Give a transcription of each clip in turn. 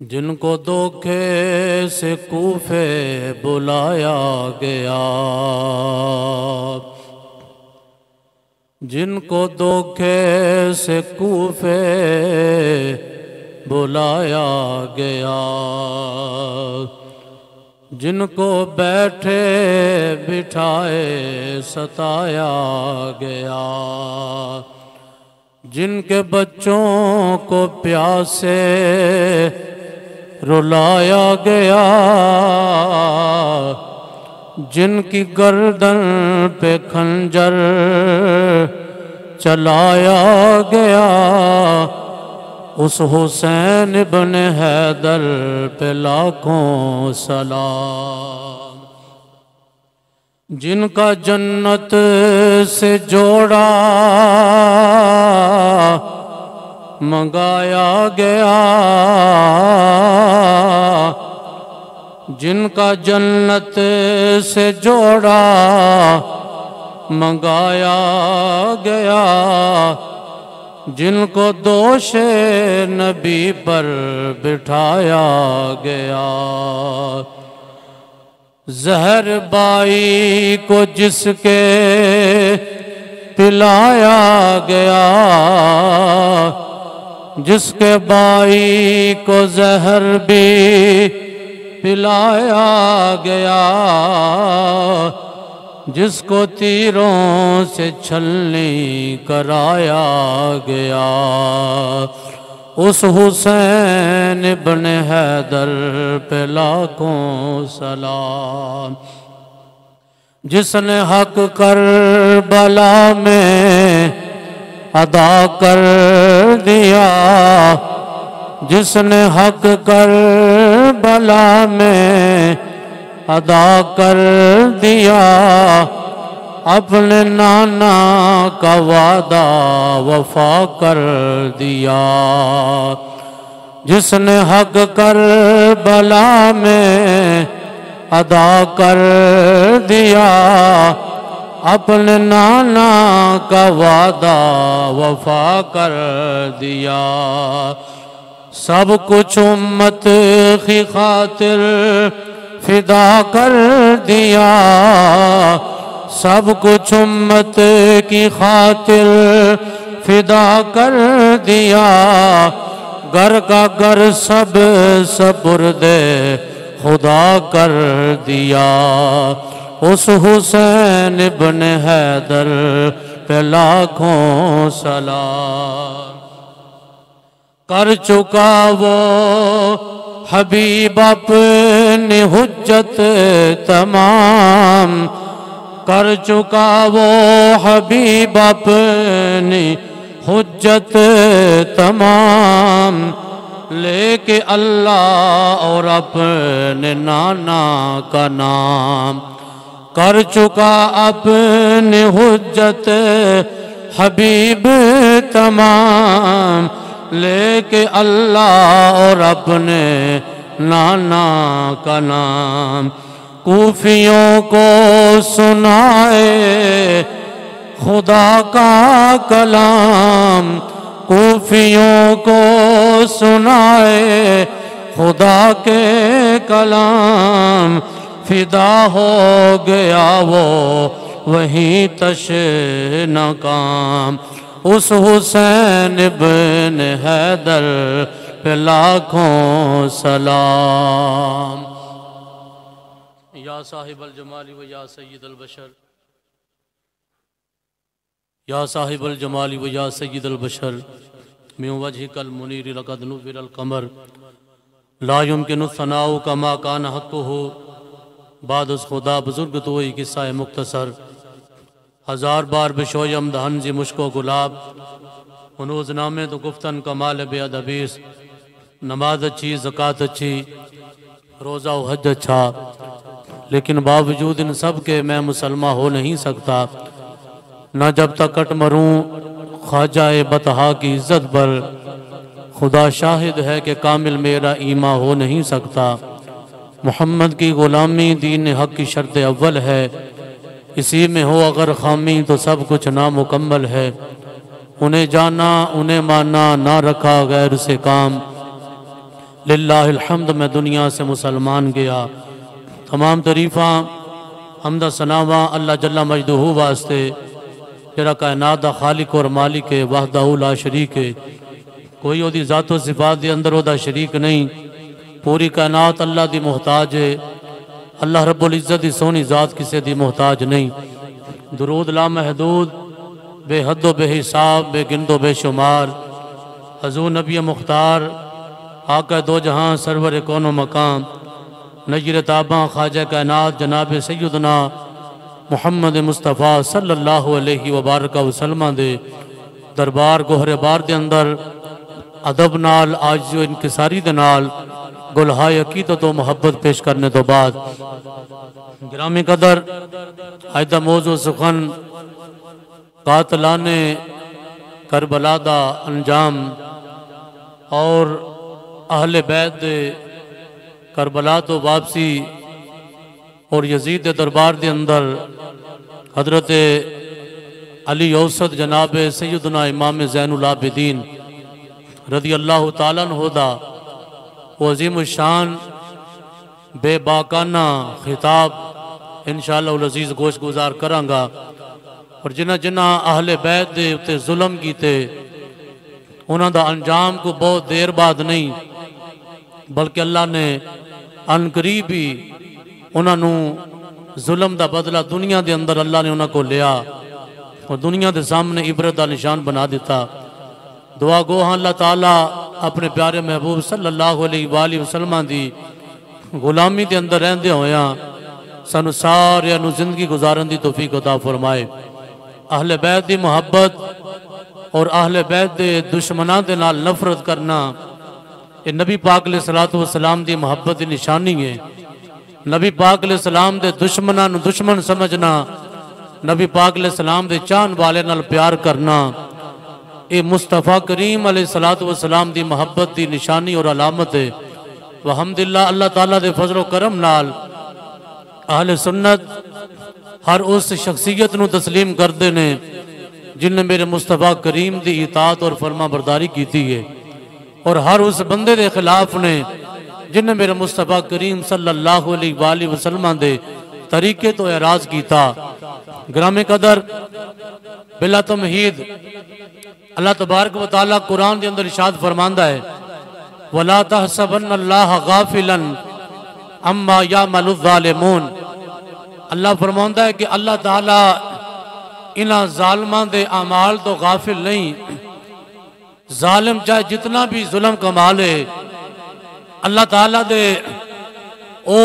جن کو دھوکے سے کوفے بلایا گیا، جن کو دھوکے سے کوفے بلایا گیا، جن کو بیٹھے بٹھائے ستایا گیا، جن کے بچوں کو پیاسے رلایا گیا، جن کی گردن پہ خنجر چلایا گیا، اس حسین ابن حیدر پہ لاکھوں سلام۔ جن کا جنت سے جوڑا منگایا گیا، جن کا جنت سے جوڑا منگایا گیا، جن کو دوش نبی پر بٹھایا گیا، زہر بائی کو جس کے پلایا گیا، جس کے بائی کو زہر بھی پلایا گیا، جس کو تیروں سے چھلنی کرایا گیا، اس حسین ابن حیدر پہ لاکھوں سلام۔ جس نے حق کربلا میں ادا کر دیا، جس نے حق کربلا میں ادا کر دیا، اپنے نانا کا وعدہ وفا کر دیا، جس نے حق کربلا میں ادا کر دیا، اپنے نانا کا وعدہ وفا کر دیا، سب کچھ امت کی خاطر فدا کر دیا، سب کچھ امت کی خاطر فدا کر دیا، گھر کا گھر سب سپرد خدا کر دیا، اس حسین ابن حیدر پہ لاکھوں سلام۔ کر چکا وہ حبیب اپنی حجت تمام، کر چکا وہ حبیب اپنی حجت تمام، لے کے اللہ اور اپنے نانا کا نام، کر چکا اپنی حجت حبیب تمام، لے کے اللہ اور اپنے نانا کا نام، کوفیوں کو سنائے خدا کا کلام، کوفیوں کو سنائے خدا کے کلام، فدا ہو گیا وہ وہیں تش ناکام، اس حسین ابن حیدر پہ لاکھوں سلام۔ یا صاحب الجمال و یا سید البشر، یا صاحب الجمال و یا سید البشر، من وجهک المنیر لقد نور القمر، لا يمكن الثناء كما كان حقه، بعد از خدا بزرگ تو ہی قصہ مختصر، ہزار بار بشوی امدہن زی مشک و گلاب، ہنوز نامے تو گفتن کمال بے ادبیس، نماز اچھی زکاة اچھی روزہ و حج اچھا، لیکن باوجود ان سب کے میں مسلمہ ہو نہیں سکتا، نہ جب تک کٹ مروں خواجہ بطحا کی عزت پر، خدا شاہد ہے کہ کامل میرا ایمان ہو نہیں سکتا، محمد کی غلامی دین حق کی شرط اول ہے، اسی میں ہو اگر خامی تو سب کچھ نامکمل ہے، انہیں جانا انہیں مانا نہ رکھا غیر سے کام، للہ الحمد میں دنیا سے مسلمان گیا۔ تمام تعریفاں حمد ثناواں اللہ جل مجدہ واسطے جڑا کائنات دا خالق اور مالک ہے، وحدہ لا شریک ہے، کوئی وہ دی ذات و صفات دے اندر وہ دا شریک نہیں، پوری کائنات اللہ دی محتاج ہے، اللہ رب العزت دی سونی ذات کسے دی محتاج نہیں۔ درود لا محدود بے حد و بے حساب بے گند و بے شمار حضور نبی مختار آقا دو جہاں سرور کون و مقام نجر تاباں خواجہ کائنات جناب سیدنا محمد مصطفیٰ صلی اللہ علیہ وبارک وسلم دے دربار گوہر بار دے اندر ادب نال عاجزی و انکساری دے نال گلہائے عقیدت و محبت پیش کرنے تو بعد گرامی قدر آئدہ موضوع سخن قاتلان کربلا دا انجام اور اہل بیت دے کربلا تو واپسی اور یزید دے دربار دے اندر حضرت علی اوسط جناب سیدنا امام زین العابدین رضی اللہ تعالیٰ عنہ دا وہ عظیم الشان بے باکانہ خطاب انشاءاللہ العزیز گوش گزار کرانگا، اور جنہ جنہ اہل بیت دے اتے ظلم کیتے انہاں دا انجام کو بہت دیر بعد نہیں بلکہ اللہ نے ان قریب ہی انہاں نو ظلم دا بدلہ دنیا دے اندر اللہ نے انہاں کو لیا اور دنیا دے سامنے عبرت دا نشان بنا دیتا۔ دعا گو ہاں اللہ تعالیٰ اپنے پیارے محبوب صلی اللہ علیہ وآلہ وسلم دی غلامی دے اندر رہندے ہویاں سانو سارے انو زندگی گزارن دی توفیق عطا فرمائے۔ اہل بیت دی محبت اور اہل بیت دے دشمنان دے نال نفرت کرنا یہ نبی پاک علیہ السلام دی محبت دی نشانی ہے۔ نبی پاک علیہ السلام دے دشمنان دشمن سمجھنا، نبی پاک علیہ السلام دے چاہن والے نال پیار کرنا، اے مصطفیٰ کریم علیہ السلام دی محبت دی نشانی اور علامت ہے۔ وحمدللہ اللہ تعالیٰ دے فضل و کرم نال اہل سنت ہر اس شخصیت نو تسلیم کردے نے جن نے میرے مصطفیٰ کریم دی اطاعت اور فرما برداری کیتی ہے، اور ہر اس بندے دے خلاف نے جن نے میرے مصطفیٰ کریم صلی اللہ علیہ وآلہ وسلم دے طریقے تو اعراض کیتا۔ گرامی قدر بلا تمہید اللہ تبارک و تعالیٰ قرآن دے اندر ارشاد فرماندہ ہے وَلَا تَحْسَبَنَّ اللَّهَ غَافِلًا عَمَّا يَعْمَلُ الظَّالِمُونَ۔ اللہ فرماندہ ہے کہ اللہ تعالیٰ انہاں ظالمان دے اعمال تو غافل نہیں، ظالم چاہے جتنا بھی ظلم کما لے اللہ تعالیٰ دے او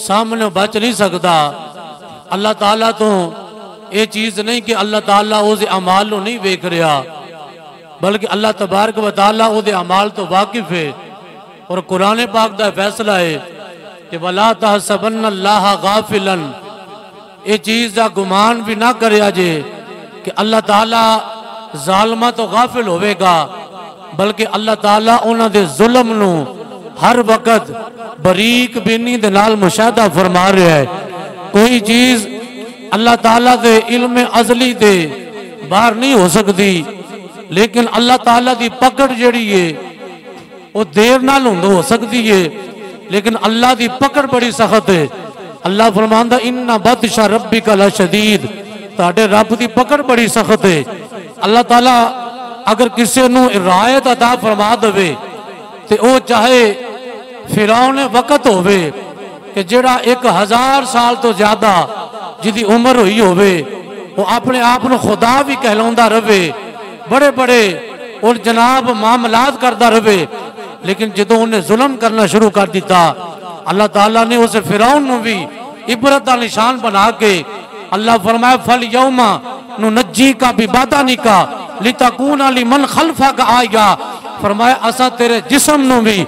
سامنے بچ نہیں سکتا۔ اللہ تعالیٰ تو یہ چیز نہیں کہ اللہ تعالیٰ او دے اعمال نو نہیں ویکھ رہا، بلکہ اللہ تبارک و تعالیٰ او دے اعمال تو واقف ہے، اور قرآن پاک دا فیصلہ ہے کہ وَلَا تَحْسَبَنَّ اللَّهَ غَافِلًا، یہ چیز دا گمان بھی نہ کریا جے کہ اللہ تعالیٰ ظالمہ تو غافل ہوئے گا، بلکہ اللہ تعالیٰ انہاں دے ظلم نو ہر وقت بریک بینی دے نال مشاہدہ فرما رہا ہے۔ کوئی چیز اللہ تعالیٰ دے علم ازلی دے باہر نہیں ہو سکتی، لیکن اللہ تعالیٰ دی پکڑ جڑی ہے وہ دیر نال ہو سکتی ہے، لیکن اللہ دی پکڑ بڑی سخت ہے۔ اللہ فرماندہ اِنَّ بَطْشَ رَبِّكَ لَشَدِيدٌ، تاڑے رب دی پکڑ بڑی سخت ہے۔ اللہ تعالیٰ اگر کسی نو رعایت عطا فرما دوے تے او چاہے فرعون وقت ہوئے کہ جڑا 1000 سال تو زیادہ جدی عمر ہوئی ہوئے وہ اپنے آپ نو خدا بھی کہلوندہ رہے، بڑے بڑے اور جناب معاملات کردہ رہے، لیکن جدو انہیں ظلم کرنا شروع کر دیتا اللہ تعالیٰ نے اسے فرعون نو بھی عبرت دا نشان بنا کے اللہ فرمائے فَالْيَوْمَ نُنَجِّيكَ بِبَدَنِكَ لِتَكُونَ لِمَنْ خَلْفَكَ آیَا، فرمائے اسا تیرے جسم نو بھی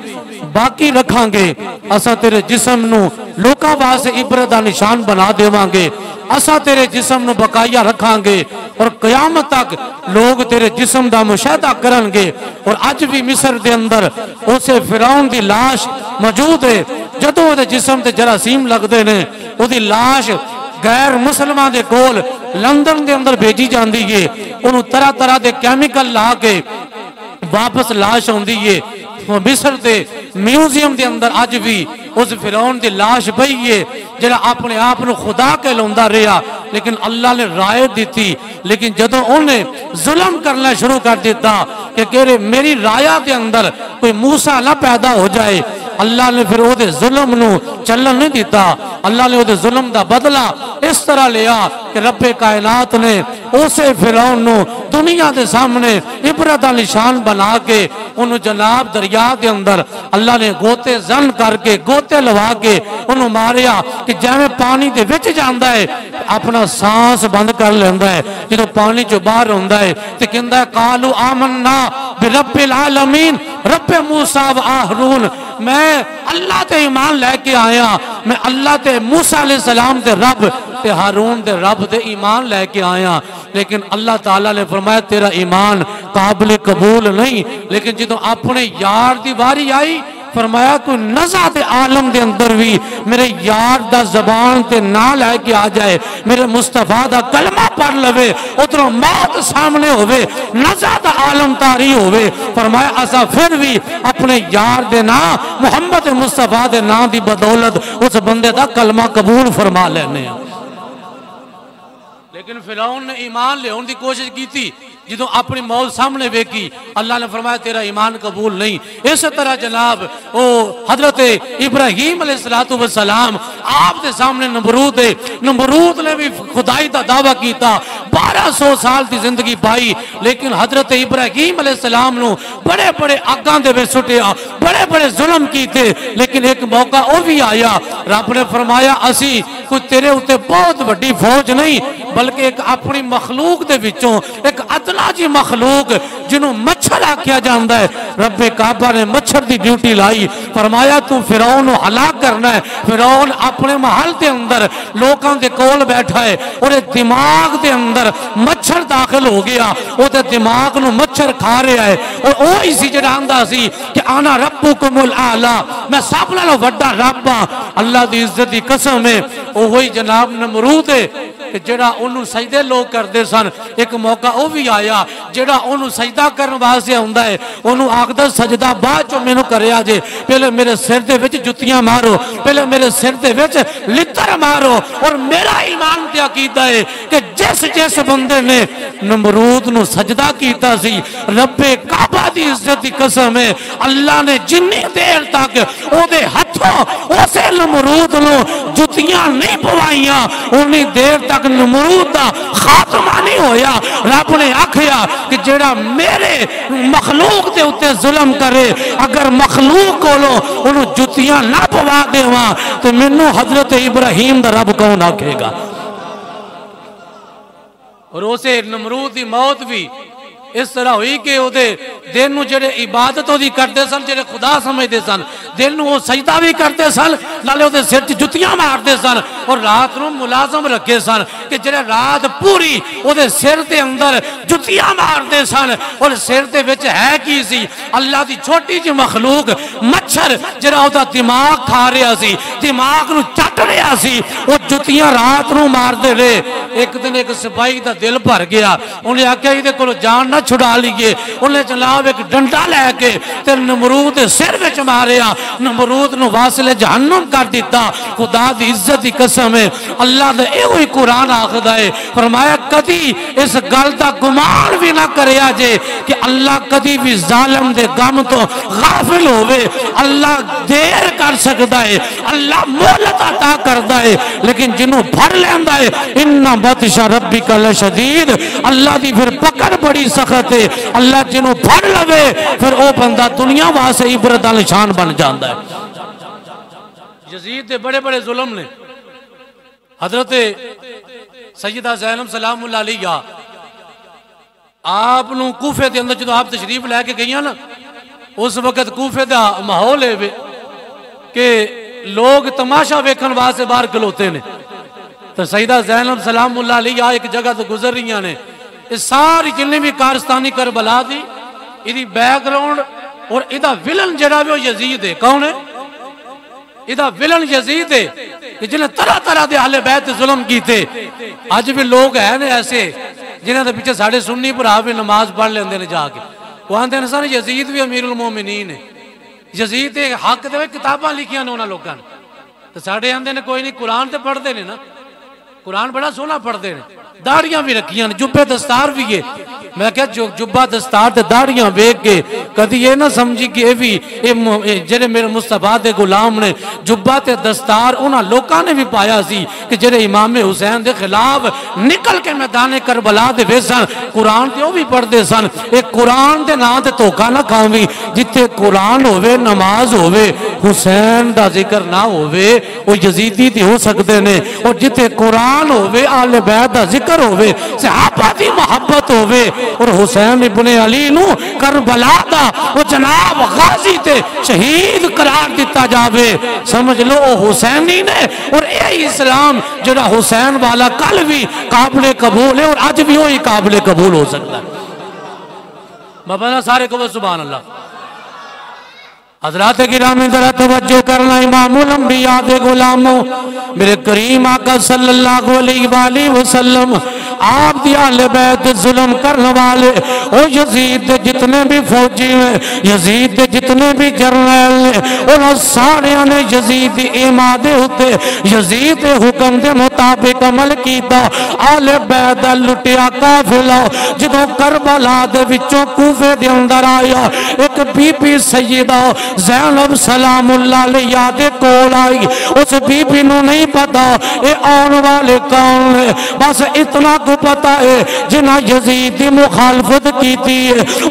باقی رکھاں گے، اسا تیرے جسم نو لوکا واسے عبرت دا نشان بنا دیواں گے، اسا تیرے جسم نو بقایہ رکھاں گے، اور قیامت تک لوگ تیرے جسم دا مشاہدہ کرن گے۔ اور آج بھی مصر دے اندر اسے فرعون دی لاش موجود ہے، جدوں دے جسم تے جراثیم لگ دے نے او دی لاش غیر مسلمان دے کول لندن دے اندر بھیجی جاندی ہے، انہوں طرح طرح دے کیمیکل لا کے واپس لاش ہوندی ہے، وہ مصر دے میوزیم دے اندر آج بھی اس فرعون دی لاش پئی ہے جڑا اپنے آپ نو خدا کے لوندا رہا، لیکن اللہ نے رائے دیتی، لیکن جدوں انہیں ظلم کرنا شروع کر دیتا کہ کہے میری رایا دے اندر کوئی موسیٰ نہ پیدا ہو جائے، اللہ نے پھر وہ دے ظلم نو چلن نہیں دیتا، اللہ نے وہ دے ظلم دا بدلہ اس طرح لیا کہ رب کائنات نے اسے فرعون نو دنیا دے سامنے عبرت دا نشان بنا کے انہوں جناب دریا دے اندر اللہ نے گوتے زن کر کے گوتے لوا کے انہوں ماریا کہ جیویں پانی دے وچ جاندا ہے اپنا سانس بند کر لیندا ہے، جدوں پانی جو باہر ہوندا ہے تے کہندا ہے قالو آمنا برب العالمین رب موسیٰ و ہارون، میں اللہ تے ایمان لے کے آیا، میں اللہ تے موسیٰ علیہ السلام دے رب تے ہارون دے رب دے ایمان لے کے آیا، لیکن اللہ تعالیٰ نے فرمایا تیرا ایمان قابل قبول نہیں، لیکن جدوں اپنے یار دی باری آئی فرمایا کوئی نزع دے عالم دے اندر بھی میرے یار دا زبان تے نہ لے کے آ جائے، میرے مصطفیٰ دا کلمہ پڑھ لوے، اتنا موت سامنے ہوئے، نزع دا عالم تاری ہوئے، فرمایا اسا پھر بھی اپنے یار دے نا محمد مصطفیٰ دے نا دی بدولت اس بندے دا کلمہ قبول فرما لینے ہیں۔ لیکن فرعون نے ایمان لے ان دی کوشش کی تھی، جدوں اپنی موت سامنے بیکی اللہ نے فرمایا تیرا ایمان قبول نہیں۔ اس طرح جناب حضرت ابراہیم علیہ السلام آپ دے سامنے نمرود نے بھی خدائی دا دعویٰ کیتا، 1200 سال دی زندگی پائی، لیکن حضرت ابراہیم علیہ السلام نو بڑے بڑے آگاں دے بے سٹیا، بڑے بڑے ظلم کیتے، لیکن ایک موقع او بھی آیا، رب نے فرمایا اسی کوئی تیرے ہوتے بہت بڑی فوج نہیں بلکہ ایک اپنی مخلوق دے وچوں ایک ادنا جی مخلوق جنہوں مچھر آکھیا جاندہ ہے، رب کعبہ نے مچھر دی ڈیوٹی لائی، فرمایا تو فرعون ہلاک کرنا ہے۔ فرعون اپنے محل دے اندر لوکاں دے کول بیٹھا ہے اور دماغ دے اندر مچھر داخل ہو گیا، وہ دے دماغ نو مچھر کھا رہا ہے، اور وہ اسی جڑاندہ سی کہ آنا ربکم الاعلی، میں سب نالوں وڈا رب ہاں۔ اللہ دی عزت دی قسم ہے وہی جناب نمرود ہے کہ جڑا انہوں سجدے لوگ کر دے سن، ایک موقع وہ بھی آیا جڑا انہوں سجدہ کرنے واسطے ہوندہ ہے، انہوں آقدر سجدہ بعد جو میں نو کریا جے، پہلے میرے سر دے وچ جتیاں مارو، پہلے میرے سر دے وچ لتر مارو، اور میرا ایمان تے عقیدہ ہے کہ جس بندے نے نمرود نو سجدہ کیتا سی، رب کعبہ دی عزت دی قسم ہے اللہ نے جنی دیر تک او دے ہتھوں اسے نمرود نو جتیاں نہیں پوائیاں، انہی دیر تک نمرود دا خاتمہ نہیں ہویا۔ رب نے آکھیا کہ جڑا میرے مخلوق دے اتے ظلم کرے، اگر مخلوق کو لو انہوں جتیاں نہ پوا دے وہاں تو منو حضرت ابراہیم دا رب کون آکھے گا۔ اور اسے نمرود دی موت بھی اس طرح ہوئی کہ وہ دن نو جڑے عبادت دی کرتے سن، جڑے خدا سمجھتے سن، دن نو وہ سجدہ بھی کرتے سن، نالے وہ سر جتیاں مارتے سن، اور رات نو ملازم رکھے سن کہ جڑے رات پوری وہ سر دے اندر جتیاں مارتے سن، اور سر دے وچ ہے کی سی اللہ دی چھوٹی جی مخلوق مچھر جڑا وہ دماغ کھا رہا سی، دماغ نو چٹ رہا سی، وہ جتیاں رات نو مار دے رہے۔ ایک دن ایک سپاہی دا دل بھر گیا، انہیں آکھیا یہ کو جان نہ چھڑا لیے، انہیں جناب ایک ڈنڈا لے کے تے نمرود سر وچ ماریا، نمرود نو واصل جہنم کر دیتا۔ خدا دی عزت دی قسم ہے اللہ دے ایوہی قرآن آخدا ہے، فرمایا کدی اس گل دا گمان بھی نہ کریا جے کہ اللہ کدی بھی ظالم دے غم تو غافل ہوئے، اللہ دیر کر سکتا ہے، اللہ مہلت عطا کرتا ہے، لیکن جنہوں بھر لیندہ ہے انہا بطش ربک لشدید، اللہ دی پھر پکڑ بڑی سخت ہے، اللہ جنہوں بھر لوے پھر او بندہ دنیا واسے عبرت نشان بن جاندہ ہے۔ یزید دے بڑے بڑے ظلم نے، حضرت سیدہ زینب سلام اللہ علیہ آپ نو کوفے دے اندر جدو آپ تشریف لے کے گئیاں نا، اس وقت کوفے دا ماحول ہے کہ لوگ تماشا ویکھن واسطے باہر کھلوتے نے، تو سیدہ زینب سلام اللہ علیہ ایک جگہ تو گزر رہی ہیں، اس ساری جنہیں بھی کارستانی کربلا دی، ادھی بیک گراؤنڈ اور ادھا ویلن جڑا بھی وہ یزید ہے، کون ہے؟ ادھا ویلن یزید ہے کہ جنہیں طرح طرح دے اہل بیت ظلم کی تھے۔ آج بھی لوگ ہیں ایسے جنہیں دے پیچھے ساڑھے سنی پر آپ بھی نماز پڑھ لیں دے جا کے، وہ آندے ہیں یزید بھی امیر المومنین ہے، یزید دے حق دے کتاباں لکھیاں نے انہاں لوگاں نے تو ساڑھے آندے نے کوئی نہیں قرآن تے پڑھ دے نے نا قرآن بڑا سونا پڑھ دے نے داڑیاں بھی رکھیاں نے جبے دستار بھی ہے میں کہا جبہ دستار تے داڑیاں بیک کے کدی یہ نہ سمجھی کہ یہ بھی جنہیں میرے مصطفیٰ دے غلام نے جبہ تے دستار انہاں لوکاں نے بھی پایا سی کہ جنہیں امام حسین دے خلاف نکل کے میدان کربلا دے ویسن قرآن تے وہ بھی پڑھ دے سن ایک قرآن دے نا تے توکا نہ کھاوی جتے قرآن ہوئے نماز ہوئے حسین دا ذکر نہ ہوئے وہ یزیدی تے ہو سکتے نے اور جتے قرآن ہوئے آل بیت دا ذکر ہوئے صحابہ دی محبت ہوئے اور حسین ابن علی نو کربلا دا وہ جناب غازی تے شہید قرار دیتا جاوے سمجھ لو وہ حسینی نے اور اے اسلام جڑا حسین والا کل بھی قابل قبول ہے اور آج بھی وہی قابل قبول ہو سکتا ہے بابا سارے کو سبحان اللہ حضرات گرامی ذرا توجہ کرنا امام الانبیاء دے غلاموں میرے کریم آقا صلی اللہ علیہ وآلہ وسلم آپ دی اہل بیت ظلم کرنے والے او یزید دے جتنے بھی فوجی ہیں یزید دے جتنے بھی جرنیل ہیں انہوں سارے نے یزید دی ایمادے ہوتے یزید دے حکم دے مطابق عمل کیتا اہل بیت لٹیا قافلہ جدوں کربلا دے وچوں کوفے دے اندر آیا ایک بی بی سیدہ زینب سلام اللہ علیہ دے کول آئی اس بی بی نو نہیں پتا اے آن والے کون ہے بس اتنا کو پتا ہے جنہ یزید دی مخالفت کی تھی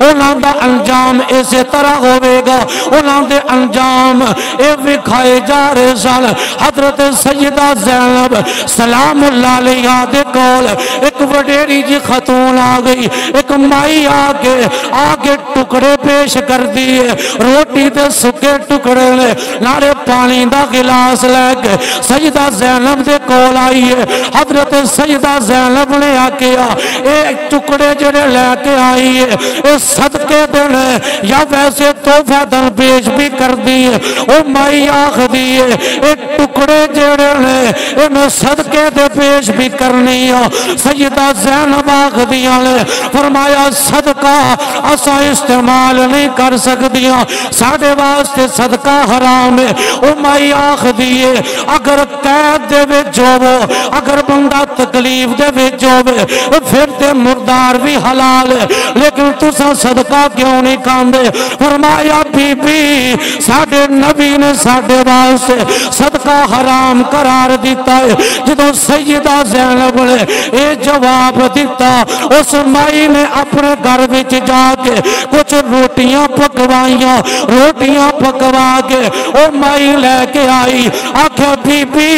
انہاں دا انجام اسی طرح ہوئے گا انہاں دے انجام اے وکھائے جا رہے سن حضرت سیدہ زینب سلام اللہ علیہ دے کول ایک وڈیری جی خاتون آ گئی ایک مائی آگے ٹکڑے پیش کر دیے روٹی دے سکے ٹکڑے لے نارے پانی دا گلاس لے کے سیدہ زینب دے کول آئی ہے حضرت سیدہ زینب نے آکیا ایک ٹکڑے جڑے لے کے آئی ہے اے صدقے دینے یا ویسے توفہ دن پیش بھی کر دیئے او مائی آخ دیئے ایک ٹکڑے جڑے لے انہیں صدقے دے پیش بھی کرنی ہے سیدہ زینب آخ دیا لے فرمایا صدقہ اسا استعمال نہیں کر سکتیاں ساڑھے واسطے صدقہ حرام ہے او مائی آخ دیئے اگر قید دے وے جو وہ اگر بندہ تکلیف دے وے جو وہ پھر تے مردار بھی حلال ہے لیکن تسا صدقہ کیوں نہیں کاندے فرمایا بی بی ساڑھے نبی نے ساڑھے واسطے صدقہ حرام قرار دیتا ہے جدو سیدہ زینب نے اے جواب دیتا اس مائی نے اپنے گھر وچ جا کے کچھ روٹیاں پکوائیاں روٹیاں پکوا کے او مائی لے کے آئی آکھا بی بی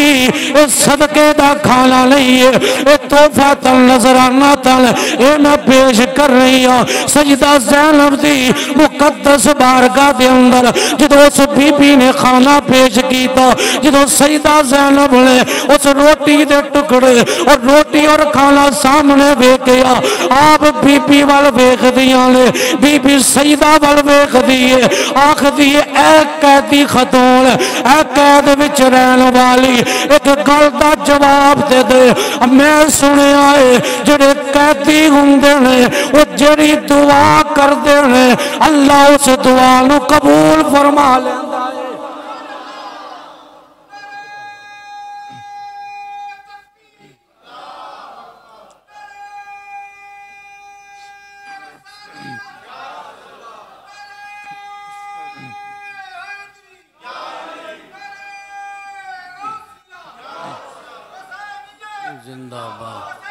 اس صدقے دا کھانا نہیں ہے اے توفہ تل نظرانہ تل اے میں پیش کر رہی ہوں سیدہ زینب دی مقدس بارگاہ دے اندر جدو اس بی بی نے کھانا پیش کیتا جدو سیدہ زینب نے اس روٹی دے ٹکڑے اور روٹی اور کھانا سامنے بیکیا آپ بی بی وال بیک دیا لے بی بی سیدہ وال بیک دیئے آخ دیئے اے قیدی خاتون اے قید وچ رہن والی ایک گل دا جواب دے دے میں سنے آئے جڑے قیدی ہوندے نے وہ جڑی دعا کر دے نے اللہ اس دعا نو قبول فرما لیندا ہے زندہ باد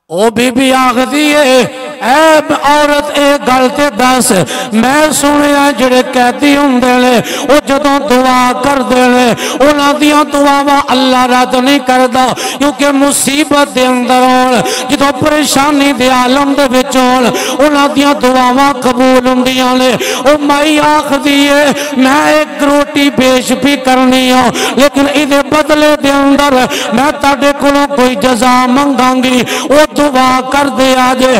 او بی بی آخ دیئے اے عورت اے گلتے دس میں سنیا جڑے قیدی ہوندے لے او جدوں دعا کر دے لے انہاں دیاں دعاواں اللہ رد نہیں کردا کیونکہ مصیبت دے اندر ہون جدوں پریشانی دے عالم دے وچ ہون انہاں دیاں دعاواں قبول ہوندیاں لے او مائی آخ دیئے میں ایک روٹی پیش بھی کرنی ہوں لیکن ادھے بدلے دے اندر میں تاڑے کلوں کوئی جزا منگاں گی او دعا کر دے آجے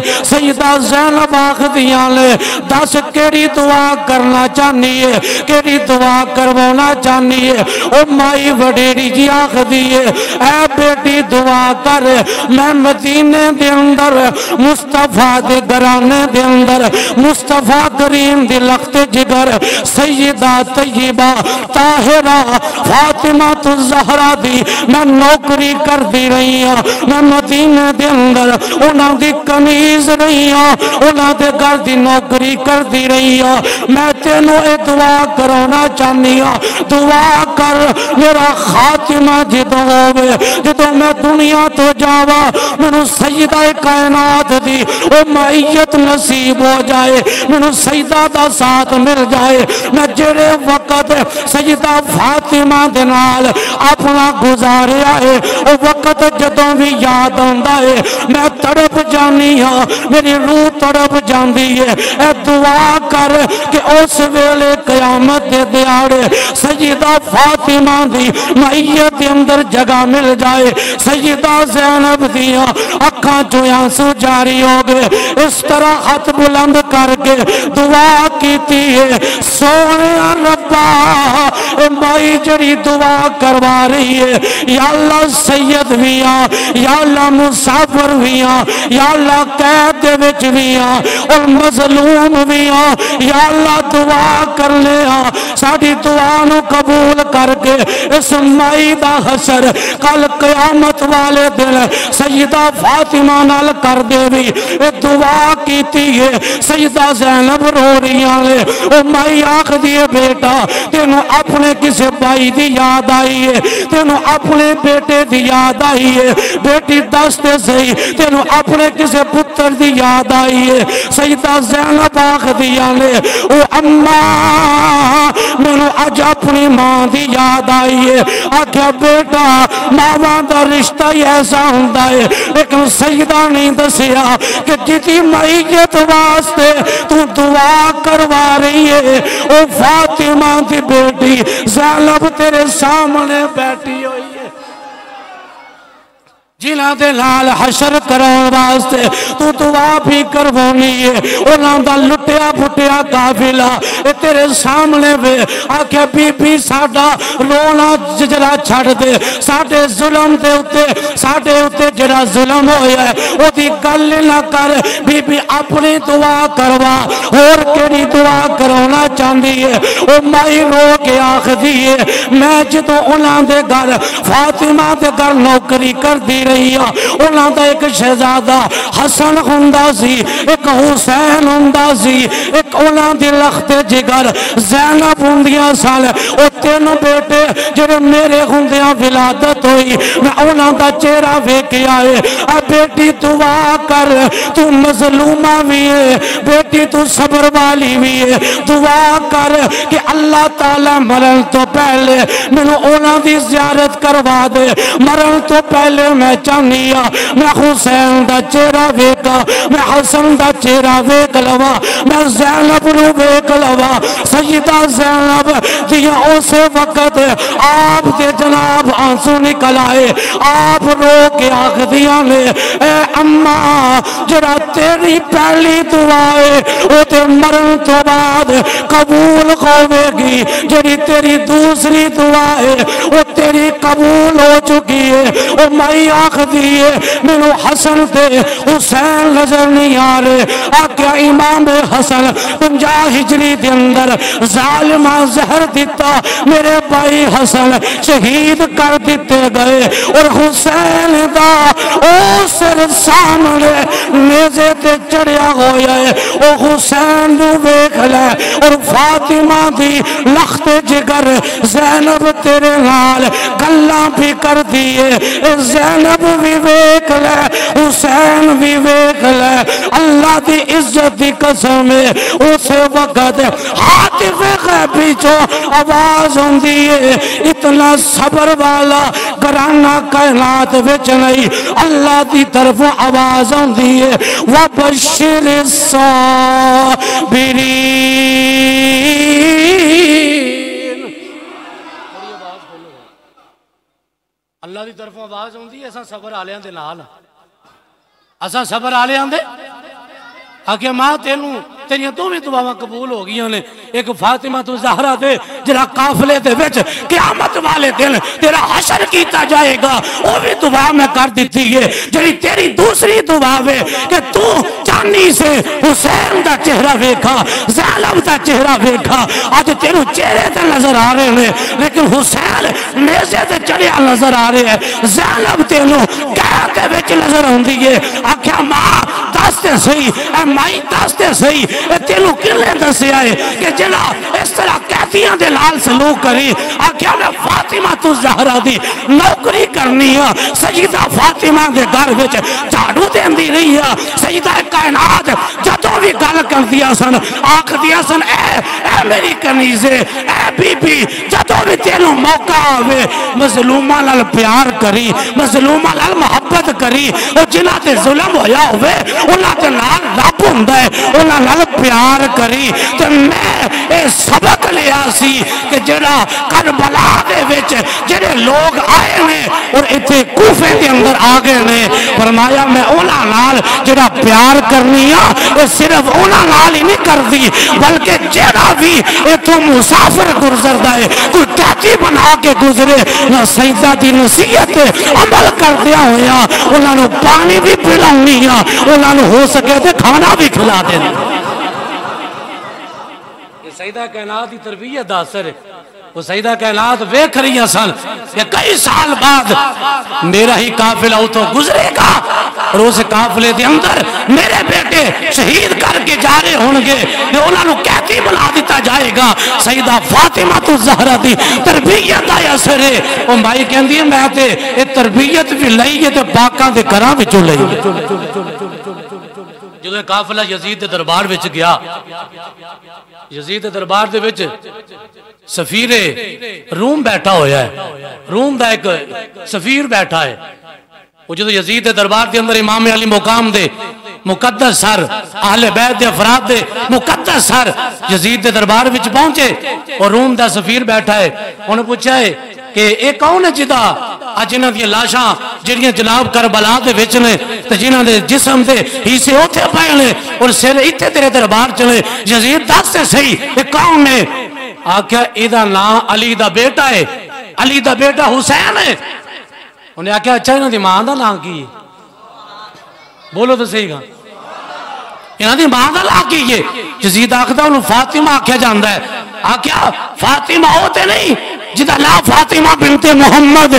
سیدہ زینب آخدیاں لے دس کیڑی دعا کرنا چاہنی ہے کیڑی دعا کروانا چاہنی ہے او مائی وڈیری جی آخدی ہے اے بیٹی دعا کر میں مدینے دے اندر مصطفیٰ دے گرانے دے اندر مصطفیٰ کریم دی لخت جگر سیدہ طیبہ طاہرہ فاطمہ الزہرا دی میں نوکری کر دی رہی ہوں میں مدینے دے اندر انہاں دی کمیز رہی ہوں انہاں دے گھر دی نوکری کر دی رہی ہوں میں تینوں اے دعا کرونا چاہنی ہوں دعا کر میرا خاتمہ جدوں ہوئے جدوں میں دنیا تو جاوا منو سیدہ کائنات دی او معیت نصیب ہو جائے منو سیدہ دا ساتھ مل جائے میں جڑے وقت سیدہ فاطمہ دے نال اپنا گزاریا ہے او وقت جدوں بھی یاد آندا ہے میں تڑپ جانی ہاں میری روح تڑپ جاندی ہے اے دعا کر کہ اس ویلے قیامت دے دیاڑے سیدہ فاطمہ دی معیت اندر جگہ مل جائے سیدہ زینب دیاں اکھاں چوں آنسو جاری ہو گئے اس طرح ہاتھ بلند کر کے دعا کیتی ہے سونے ربا اے مائی جڑی دعا کروا رہی ہے یا اللہ سید بھی آں یا اللہ مسافر بھی آں یا اللہ قید دے وچ بھی آں اور مظلوم بھی آں یا اللہ دعا کر لے آں ساڑی دعا نو قبول کر کے اس مائی دا حشر کل قیامت والے دن سیدہ فاطمہ نال کر دے بھی اے دعا کیتی ہے سیدہ زینب رو رہی آلے او مائی آخ دیئے بیٹا تینوں اپنے کسے بھائی دی یاد آئی ہے تینوں اپنے بیٹے دی یاد آئی ہے بیٹی دستے سے تینوں اپنے کسے پتر دی یاد آئی ہے سیدہ زینب آخ دیا لے او اماں مینوں اج اپنی ماں دی یاد آئی ہے آکھیا بیٹا ماں دا رشتہ ایسا ہوندہ ہے لیکن سیدہ نہیں دسیا کہ جتی معیت واسطے تو دعا کروا رہی ہے او فاطمہ دی بیٹی زینب تیرے سامنے بیٹھی ہوئی ہے جنہاں دے لال حشر کرون واسطے تو دعا بھی کروانی ہے انہاں دا لٹیا پھٹیا قافلہ اے تیرے سامنے وے آکھے بی بی ساڈا رونا جڑا چھڑ دے ساڈے ظلم دے اتے ساڈے اتے جڑا ظلم ہویا ہے او دی گل نہ کر بی بی اپنی دعا کروا اور کیڑی دعا کرونا چاندی ہے او مائی رو کے آخ دیئے میں جدو انہاں دے گھر فاطمہ دے گھر نوکری کر دی رہی ہے انہاں دا ایک شہزادہ حسن ہوندہ سی ایک حسین ہوندہ سی ایک انہاں دی لخت جگر زینب ہوندیاں سال او تینوں بیٹے جڑے میرے ہوندیاں ولادت ہوئی میں انہاں دا چہرہ ویکھے آئے اے بیٹی دعا کر تو مظلومہ بھی ہے بیٹی تو صبر والی بھی ہے دعا کر کہ اللہ تعالی مرن تو پہلے منو انہاں دی زیارت کروا دے مرن تو پہلے میں چاہنیا میں حسین دا چہرہ ویکا میں حسن دا چہرہ ویک لوا میں زینب نو ویک لوا سیدہ زینب دیا اسے وقت آپ دے جناب آنسو نکل آئے آپ رو کے آخ دیا لے اے اماں جڑا تیری پہلی دعائے او تے مرن تو بعد قبول ہوئے گی جڑی تیری دوسری دعائے او تیری قبول ہو چکی ہے او مائی آخ دیئے منو حسن تے حسین نظر نہیں آرے آکیا امام حسن 50 ہجری دے اندر ظالمہ زہر دیتا میرے بھائی حسن شہید کر دیتے گئے اور حسین دا او سر سامنے نیزے تے چڑیا ہویا ہے او حسین نو ویکھ لے اور فاطمہ دی لخت جگر زینب تیرے نال گلاں بھی کر دیئے زینب بھی ویکھ لے حسین بھی ویکھ لے اللہ دی عزت دی قسم ہے اسے وقت حاطف غیبی جو آواز ہوندی ہے اتنا صبر والا گرانہ کائنات وچ نہیں اللہ دی طرف آواز ہوندی ہے وَبَشِّرِ الصَّابِرِينَ اللہ دی طرف آواز ہوندی ہے اساں صبر آلیاں دے نال اساں صبر آلیاں دے آکھیا ماں تینوں تیریاں دوویں دعاواں قبول ہو گئیاں نے، ایک فاطمہ تو زہرا دے جڑا قافلے دے وچ قیامت والے دن تیرا حشر کیتا جائے گا، وہ بھی دعا میں کر دیتی ہے، جڑی تیری دوسری دعا ہے کہ تو چاندنی سے حسین دا چہرہ ویکھا، زینب دا چہرہ ویکھا، آج تینوں چہرے تے نظر آ رہے ہیں لیکن حسین نیزے تے چڑھیا نظر آ رہے ہیں، زینب تینوں قید دے وچ نظر آندی ہے۔ آکھیا ماں دستے صحیح، اے مائی دستے صحیح، تینوں کلے دسے آئے کہ جنا اس طرح قیدیاں دے لال سلوک کری۔ آکھیا میں فاطمہ تو زہرا دی نوکری کرنی ہے، سیدہ فاطمہ دے گھر وچ جھاڑو دین دی رہی ہے، سیدہ کائنات جدوں بھی گل کر دیا سن آکھ دیا سن اے میری کنیزے، اے بی بی جدوں بھی تینوں موقع آوے مظلومہ لال پیار کری، مظلومہ لال محبت کری، اور جنہ تے ظلم ہویا ہوئے انہاں تے لال رب ہوندہ ہے، انہاں لال پیار کری۔ تو میں اے سبق لیا سی کہ جڑا کربلا دے وچ جڑے لوگ آئے نے اور اتھے کوفے دے اندر آگے نے، فرمایا میں انہاں نال جڑا پیار کرنی ہے صرف انہاں نال ہی نہیں کر دی بلکہ جڑا بھی اتھوں مسافر گزر دائے کوئی قیدی بنا کے گزرے نہ سیدہ دی نصیحت عمل کر دیا ہویا، انہاں نو پانی بھی پلاؤنی ہے، انہاں نو ہو سکے تے کھانا بھی کھلا دینا۔ سیدہ کائنات کی تربیت دا اثر ہے، وہ سیدہ کائنات ویکھ رہی ہیں سن کہ کئی سال بعد میرا ہی قافلہ اتھوں گزرے گا اور اس قافلے دے اندر میرے بیٹے شہید کر کے جا رہے ہونگے، انہاں نو قیدی بنا دیتا جائے گا۔ سیدہ فاطمہ تو زہرا دی تربیت دا اثر ہے۔ وہ مائی کہندی ہے میں تے اے تربیت بھی لئی ہے تے پاکاں دے گھراں وچوں لئی ہے۔ جدوں قافلہ یزید دے دربار وچ گیا، یزید دے دربار دے وچ سفیر روم بیٹھا ہویا ہے، روم دا ایک سفیر بیٹھا ہے۔ وہ جدوں یزید دے دربار دے اندر امام علی مقام دے مقدس سر اہل بیت دے افراد دے مقدس سر یزید دے دربار وچ پہنچے اور روم دا سفیر بیٹھا ہے، انہوں نے پوچھا ہے کہ اے کون ہے جدا آج انہاں دی لاشاں جڑیاں جناب کربلا دے وچ نے تے جنہاں دے جسم دے حصے اوتھے پئے نے اور سر ایتھے تیرے دربار چلے، یزید دس تے صحیح اے کون ہے؟ آکھیا ایدا نام علی دا بیٹا ہے، علی دا بیٹا حسین ہے۔ انہیں آکھیا اچھا انہاں دی ماں دا نام کی ہے؟ بولو تو صحیح گا، انہاں دی ماں دا نام کی ہے؟ یزید آکھدا انہوں فاطمہ آکھیا جاندا ہے۔ آکھیا فاطمہ ہوتے نہیں جدا لا فاطمہ بنت محمد۔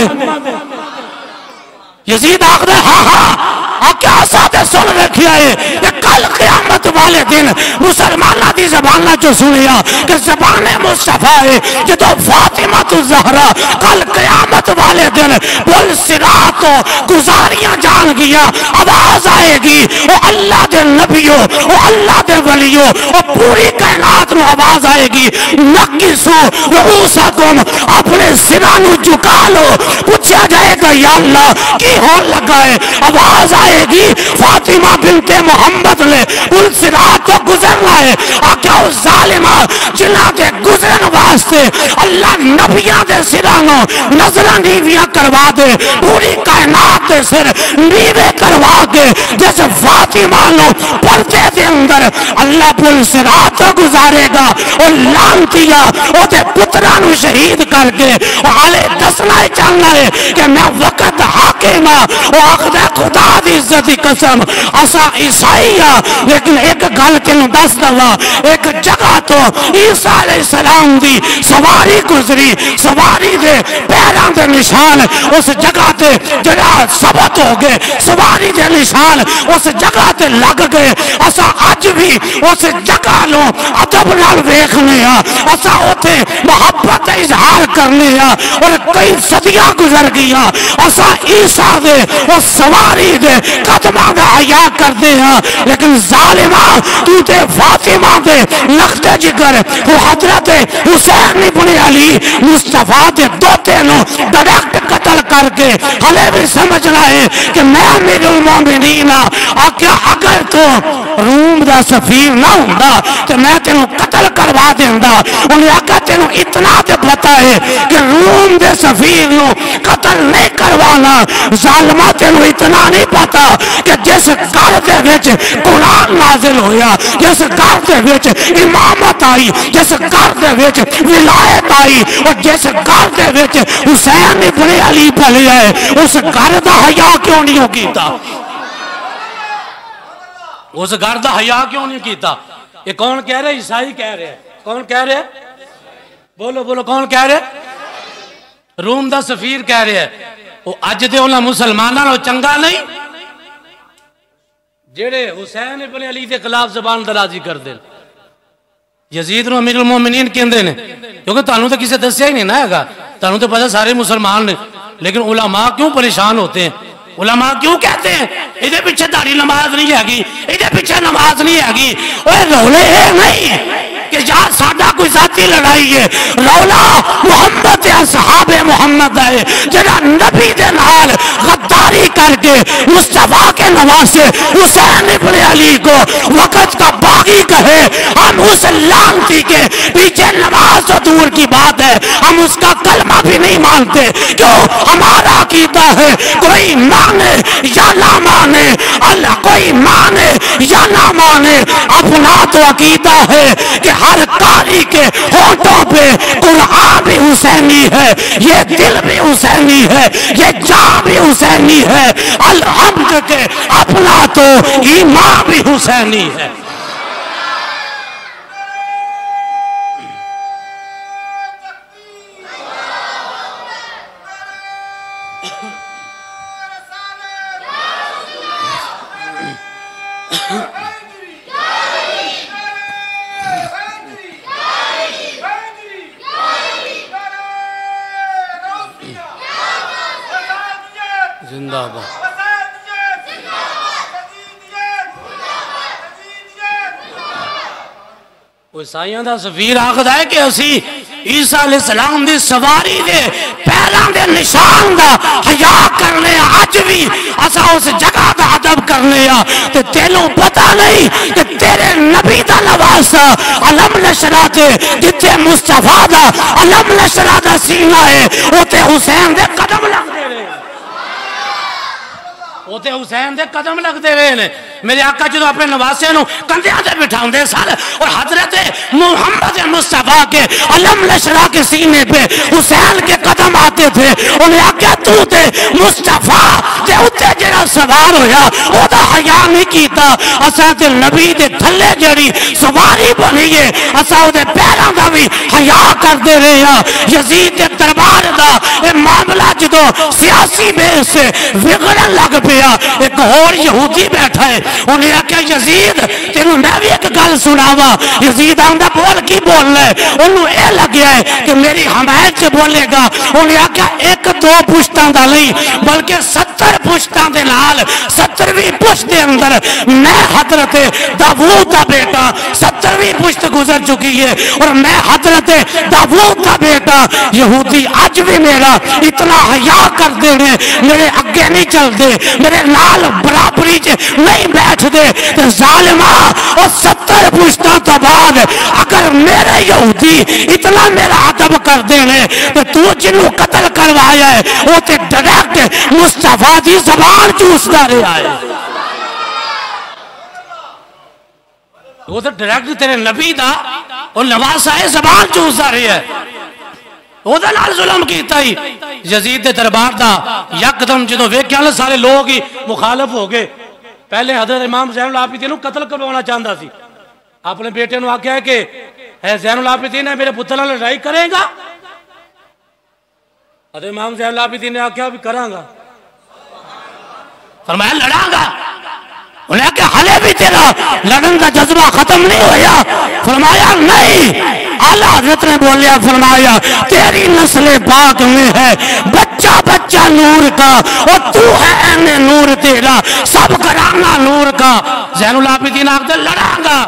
یزید آکھدا ہاں ہاں، آکھیا ساتھ سن رکھیا ہے کہ کل قیامت والے دن مسلمانہ دی زبانہ جو سنیا کہ زبان مصطفیٰ ہے جدو فاطمہ تو زہرا کل قیامت والے دن پل صراط گزاریاں جان گیا، آواز آئے گی او اللہ دے نبیوں او اللہ دے ولیوں او پوری کائنات نو آواز آئے گی نقصو رؤوسکم، اپنے سرانو جھکا لو، پوچھا جائے گا یا اللہ کی ہون لگا ہے؟ آواز آئے گی فاطمہ بنت محمد نے پل صراط تو گزرنا ہے۔ آکھیا اس ظالمہ جنہ دے گزرن واسطے اللہ نبیاں دے سرانوں نظرہ نیویاں کروا دے، پوری کائنات دے سر نیوے کروا کے جیسے فاطمہ نو پردے دے اندر اللہ پل صراط تو گزارے گا اور لانتیا او دے پترانو شہید کر کے آلے دسنا چاہنا ہے کہ میں وقت حاکمہ وہ آخدہ خدا دی عزت دی قسم اسا عیسائیہ، لیکن ایک گل تینوں دس دوا، ایک جگہ تو عیسیٰ علیہ السلام دی سواری گزری، سواری دے پیران دے نشان اس جگہ تے جڑا ثبت ہو گئے، سواری دے نشان اس جگہ تے لگ گئے۔ اسا آج بھی اس جگہ لوں عدب نال ویکھنے ہاں، اسا ہوتے محبت اظہار کرنے ہاں، اور کئی صدیاں گزر گیا اسا عیسیٰ دے اس سواری دے قدمہ دا حیاء کر دے ہاں، لیکن ظالمہ تو تے فاطمہ دے لخت جگر وہ حضرت حسین ابن علی مصطفیٰ دے دوتے نو ڈائریکٹ قتل کر کے ہلے بھی سمجھ رہا ہے کہ میں امیر المومنین آکھیا اگر تو روم دا سفیر نصیب نہ ہوتا تو میں تینوں قتل کروا دینا. انہیں آقا تینوں اتنا تے پتا ہے کہ روم دے سفیر نو قتل نہیں کروانا. ظالمہ تینوں اتنا نہیں پتا کہ جس گھر دے وچ قرآن نازل ہویا, جس گھر دے وچ امامت آئی, جس گھر دے وچ ولایت آئی, اور جس گھر دے وچ حسین ابن علی پلے ہے, اس گھر دا حیا کیوں نہیں کیتا؟ اس گھر دا حیا کیوں نہیں کیتا؟ یہ کون کہہ رہے؟ عیسائی کہہ رہے ہیں. کون کہہ رہے؟ بولو بولو, کون کہہ رہے؟ روم دا سفیر کہہ رہے ہیں. وہ اج دے انہاں مسلماناں نوں چنگا نہیں جڑے حسین ابن علی دے خلاف زبان درازی کر دے. یزید نو امیر المومنین کہندے نے کیونکہ تانوں تو کسے دسیا ہی نہیں نا ہے گا, تانوں تو پتہ سارے مسلمان نے. لیکن علماء کیوں پریشان ہوتے ہیں؟ علماء کیوں کہتے ہیں ادھے پیچھے داڑھی نماز نہیں ہے گی, ادھے پیچھے نماز نہیں ہے گی؟ اوہ رولے نہیں کہ یار ساڈا کوئی ذاتی لڑائی ہے, رولا محمد اصحاب محمد ہے جنہا نبی دے نال غداری کر کے مصطفیٰ کے نواسے حسین ابن علی کو وقت کا باغی کہے. ہم اس لعنتی کے پیچھے نماز تو دور کی بات ہے, ہم اس کا کلمہ بھی نہیں مانتے. کیوں؟ ہمارا عقیدہ ہے کوئی مانے یا نہ مانے, اللہ کوئی مانے یا نہ مانے, اپنا تو عقیدہ ہے کہ ہر قاری کے ہونٹوں پہ قرآن بھی حسینی ہے, یہ دل بھی حسینی ہے, یہ جان بھی حسینی ہے. الحمد کے اپنا تو ایمان بھی حسینی ہے. زندہ باد. وہ عیسائیاں دا سفیر آخدا ہے کہ اسی عیسیٰ علیہ السلام دی سواری دے پیران دے نشان دا حیا کرنے آج بھی اسا اس جگہ دا عدب کرنے تے تینوں پتہ نہیں کہ تیرے نبی دا نواسا علم نشرہ تے جتے مصطفیٰ دا علم نشرہ دا سینہ ہے وہ تے حسین دے قدم لگ دے رہے, وہ تے حسین دے قدم لگ دے رہے. میرے آقا جدو اپنے نواسے نو کندھیاں تے بٹھاؤں دے سال اور حضرت محمد مصطفیٰ کے علم نشرہ کے سینے پہ حسین کے قدم آتے تھے. انہیں آقا تو تے مصطفیٰ تے اتے جڑا سوار ہویا وہ دا حیا نہیں کیتا. اسا تے نبی دے تھلے جڑی سواری بنی ہے اسا دے پیران دا بھی حیا کر دے رہے ہیں. یزید دے دربار دا اے معاملہ جدو سیاسی بے سے وگڑن لگ پیا, ایک اور یہودی بیٹھا ہے. انہیں آکھا یزید تینوں میں بھی ایک گل سناوا. یزید آندہ بول کی بولنا ہے, انہوں اے لگیا ہے کہ میری حمایت سے بولے گا. انہیں آکھا ایک دو پشتان دا نہیں بلکہ 70 پشتان دے نال 70ویں پشت دے اندر میں حضرت داؤد دا بیٹا 70ویں پشت گزر چکی ہے اور میں حضرت داؤد دا بیٹا. یہودی آج بھی میرا اتنا حیا کر دے رہے, میرے اگے نہیں چل دے, میرے نال برابری نہیں بیٹھ دے. ظالمہ اور 70 پشتوں تو بعد اگر میرے یہودی اتنا میرا عدب کر دینے تو جنہوں قتل کروایا ہے وہ تے ڈائریکٹ مصطفیٰ دی زبان چوستا رہا ہے. وہ تو ڈائریکٹ تیرے نبی دا اور نواسا ہے زبان چوستا رہا ہے. وہ دا نال ظلم کیتا ہی. یزید دے دربار دا یکدم جدو ویکھیا نا سارے لوگ ہی مخالف ہو گئے. پہلے حضرت امام زین العابدین قتل کروانا چاہتا سی. اپنے بیٹے نو آکھیا ہے کہ اے زین العابدین ہے میرے پتر نال لڑائی کرے گا؟ حضرت امام زین العابدین نے آکھیا بھی کراں گا. فرمایا لڑاں گا. انہیں کہ حلے بھی تیرا لڑن کا جذبہ ختم نہیں ہویا. فرمایا نہیں. اعلیٰ حضرت نے بولیا فرمایا تیری نسل پاک میں ہے بچہ بچہ نور کا اور تو ہے این نور تیرا سب گھرانہ نور کا. زین العابدین آخر لڑاں گا.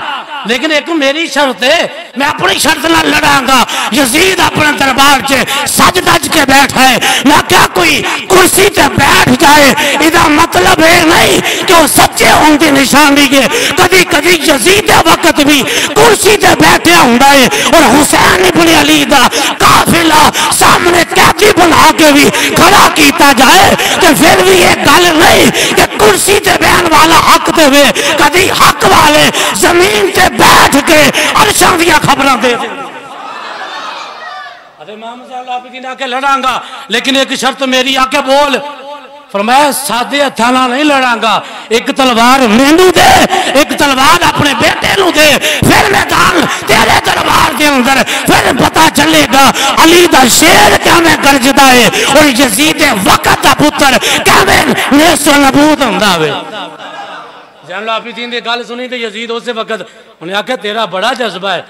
لیکن ایک میری شرط ہے، میں اپنی شرط نہ لڑاں گا۔ یزید اپنے دربار سے سج دج کے بیٹھا ہے، میں کیا کوئی کرسی تے بیٹھ جائے ادا مطلب ہے نہیں کہ وہ سچے ہوں دی نشانی ہے۔ کدی کدی یزید وقت بھی کرسی تے بیٹھے ہوں ہے اور حسین ابن علی دا قافلہ سامنے قیدی بنا کے بھی کھڑا کیتا جائے تو پھر بھی یہ گل نہیں کہ کرسی تے بیان والا حق دے ہوئے، کدی حق والے زمین تے بیٹھ کے عرشاں دیا خبراں دے دیں۔ امام زین العابدین آ کے لڑاں گا لیکن ایک شرط میری آ کے بول۔ فرمایا سادے ہتھاں نہیں لڑاں گا، ایک تلوار مینوں دے، ایک تلوار اپنے بیٹے نو دے، پھر میدان تیرے دربار کے اندر پھر پتہ چلے گا علی دا شیر کیویں گرجدا ہے اور یزید وقت دا پتر کیویں نیست و نابود ہوندا ہے۔ زین العابدین دی گل سنی تے یزید اس وقت انہیں آکھیا تیرا بڑا جذبہ ہے،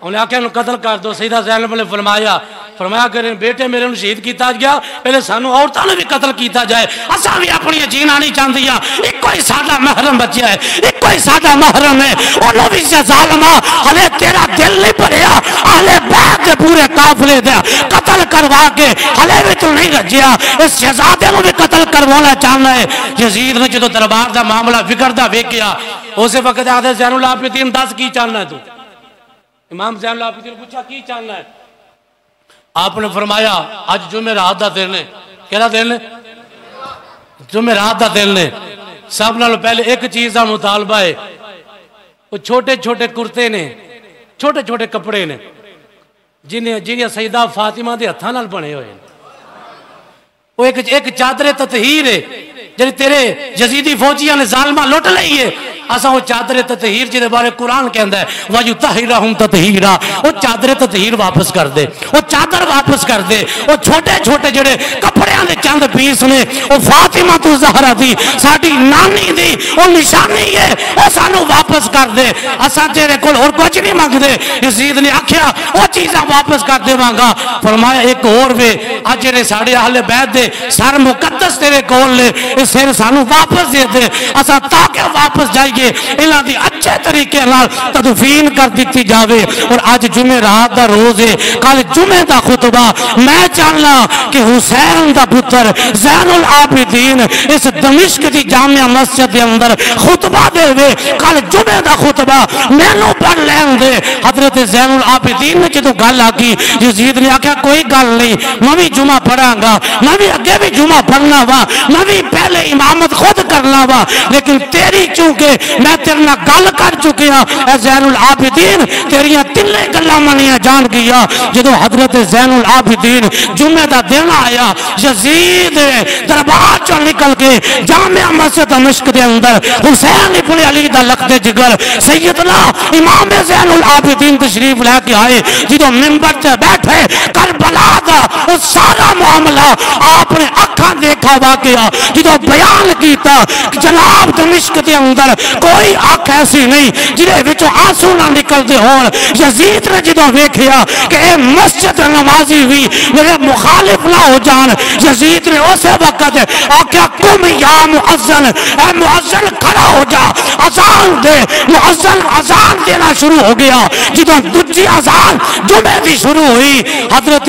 انہیں آکھیا انہوں قتل کر دو۔ سیدہ زینب نے فرمایا کہ بیٹے میرے انہوں شہید کیتا گیا، پہلے سانو عورتوں نے بھی قتل کیتا جائے، اساں بھی اپنی جینا نہیں چاہتی ہیں، ایک کوئی سادہ محرم بچہ ہے، ایک کوئی سادہ محرم ہے، انہوں بھی سے ظالمہ ہلے تیرا دل نہیں پڑیا، اہلِ بیت کے پورے قافلے دیا قتل کروا کے ہلے بھی تو نہیں رجیا، اس شہزادے کو بھی قتل کروانا چاہنا ہے۔ یزید نے جدو دربار دا معاملہ بگڑدا ویکھیا، اس وقت آدھے زین العابدین دس کی چاہنا ہے تو؟ امام زین العابدین پوچھا کی چاہنا ہے؟ آپ نے فرمایا آج جمعرات دا دن ہے۔ کہنا دن ہے؟ جمعرات دا دن ہے۔ سب نالوں پہلے ایک چیز دا مطالبہ ہے، وہ چھوٹے چھوٹے کرتے نے، چھوٹے چھوٹے کپڑے نے جنہیں سیدہ فاطمہ دے ہتھاں نال بنے ہوئے، وہ ایک چادر تطہیر ہے جنہیں تیرے یزیدی فوجیاں نے ظالمہ لٹ لئی ہے، اساں وہ چادر تطہیر جنہیں بارے قرآن کہندا ہے وَيُطَهِّرَهُمْ تَطْهِيرًا، وہ چادر تطہیر واپس کر دے، وہ چادر واپس کر دے، وہ چھوٹے چھوٹے جڑے کپڑیاں دے چند پیس نے، وہ فاطمہ تو زہرا دی ساڑی نانی دی وہ نشانی ہے، وہ سانو واپس کر دے، اساں تیرے کول اور کچھ نہیں مانگ دے۔ یزید نے آکھیا وہ چیزاں واپس کر دے مانگا۔ فرمایا ایک اور وے آج جڑے ساڑے اہل بیت دے سر مقدس تیرے کول لے، اس سر سانو واپس دے دے، اساں تاکہ واپس جائیے انہاں دی اچھے طریقے نال تدفین کر دیتی جاوے۔ اور آج جمعرات دا روز ہے، کل جمعہ دا خطبہ میں چاہنا کہ حسین دا پتر زین العابدین اس دمشق دی جامعہ مسجد دے اندر خطبہ دے وے، کل جمعہ دا خطبہ میں نو پڑھ لین دے۔ حضرت زین العابدین نے جدو گل آکی، یزید نے آکھا کوئی گل نہیں، میں بھی جمعہ پڑھاں گا، میں بھی اگے بھی جمعہ پڑھنا وا، میں بھی پہلے امامت خود کرنا وا، لیکن تیری چونکہ میں تیرنا گل کر چکی ہاں اے زین العابدین، تیریاں تلے گلہ منیاں جان گیا۔ جدو حضرت زین العابدین جمعہ دا دن آیا، یزید دربار چو نکل کے جامعہ مسجد دمشق دے اندر حسین ابن علی دا لخت جگر سیدنا امام زین العابدین تشریف لے کے آئے، جدو منبر تے بیٹھے کربلا دا اس سارا معاملہ آپ نے اکھاں دیکھا واقعہ، جدو بیان کیتا جناب دمشق دے اندر کوئی آنکھ ایسی نہیں جنہیں وچوں آنسو نہ نکل دے ہون۔ یزید نے جدو ویکھیا کہ اے مسجد نمازی ہوئی میرے مخالف نہ ہو جان، یزید نے اسے وقت آکھا کم یا مؤذن، اے مؤذن کھڑا ہو جا، اذان دے۔ مؤذن اذان دینا شروع ہو گیا، جدو دوجی اذان جمعہ دی شروع ہوئی، حضرت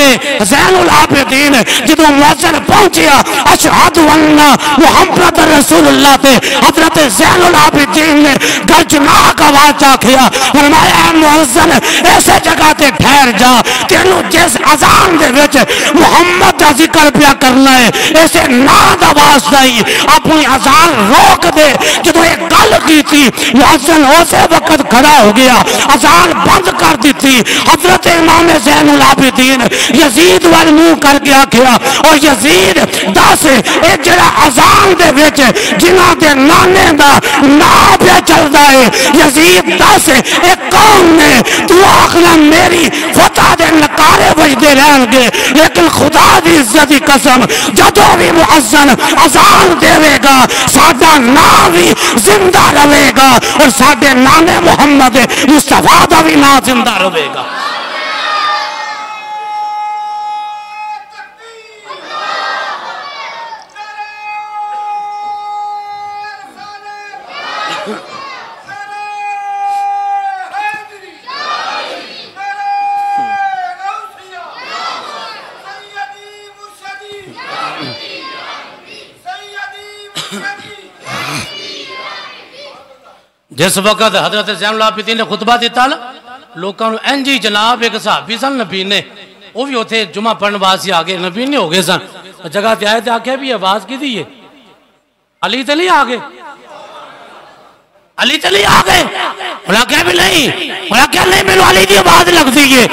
زین العابدین جدو مؤذن پہنچیا اشہد ان محمد رسول اللہ تے حضرت زین العابدین نے گرجناک آواز آکھیا، فرمایا اے مؤذن ایسے جگہ تے ٹھہر جا، تینوں جس اذان دے وچ محمد دا ذکر پیا کرنا ہے ایسے ناد آواز دائی اپنی اذان روک دے۔ جدو ایک گل کی تھی مؤذن اسے وقت کھڑا ہو گیا، اذان بند کر دی تھی، حضرت امام زین العابدین یزید وال منہ کر کے آکھیا اور یزید دس اے جڑا اذان دے وچ جنہاں دے نانے دا نا پہ چلدا ہے، یزید دس اے کون نے؟ تو آخنا میری فتح دے نکارے بجدے رہن گے، لیکن خدا دی عزت دی قسم جدو بھی مؤذن اذان دے گا ساڈا نام بھی زندہ رہے گا اور ساڈے نانے محمد مصطفیٰ دا بھی نام زندہ رہے گا۔ جس وقت حضرت زین العابدین نے خطبہ دیتا نا لوگوں انجی جناب ایک صحابی سن نبی نے وہ بھی ہوتے جمعہ پڑھنے واسطے آگے نبی نے ہو گئے سن جگہ تے آئے تے آکھے بھی آواز کی دی ہے علی تے نہیں آگے علی تے نہیں آگے انہاں کہا بھی نہیں انہاں کہا نہیں میرے علی دی آواز لگ دی ہے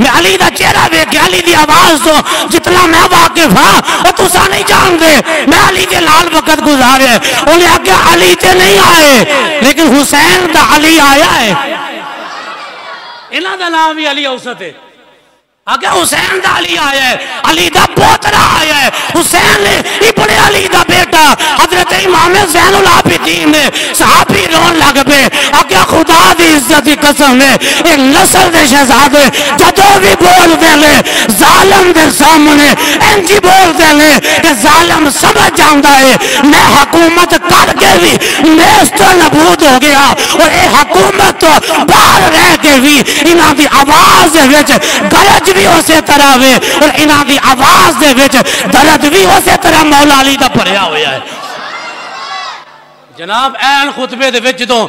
میں علی دا چہرہ بے کہ علی دی آواز تو جتنا میں واقف ہاں وہ تسا نہیں جان دے میں علی دے لال وقت گزارے انہیں آگے علی تے نہیں آئے لیکن حسین دا علی آیا ہے انہاں دا نام بھی علی اوسط ہے آگے حسین دا علی آیا ہے علی دا پوترا آیا ہے حسین ابن علی دا بیٹا حضرت امام زین العابدین نے صحابی رون لگ پہ آگے خدا دی عزت دی قسم ہے ایک نسل دے شہزادے جدو بھی بول دے لے ظالم دے سامنے انجی بول دے لے کہ ظالم سمجھ جاندہ ہے میں حکومت کر کے بھی نیست نبود ہو گیا اور اے حکومت تو باہر رہ کے بھی انہاں دی آواز وچ گرج بھی اسی طرح ہوئے اور انہاں دی آواز دے وچ درد بھی اسی طرح مولا علی دا پڑھیا ہویا ہے جناب این خطبے دے وچ جدوں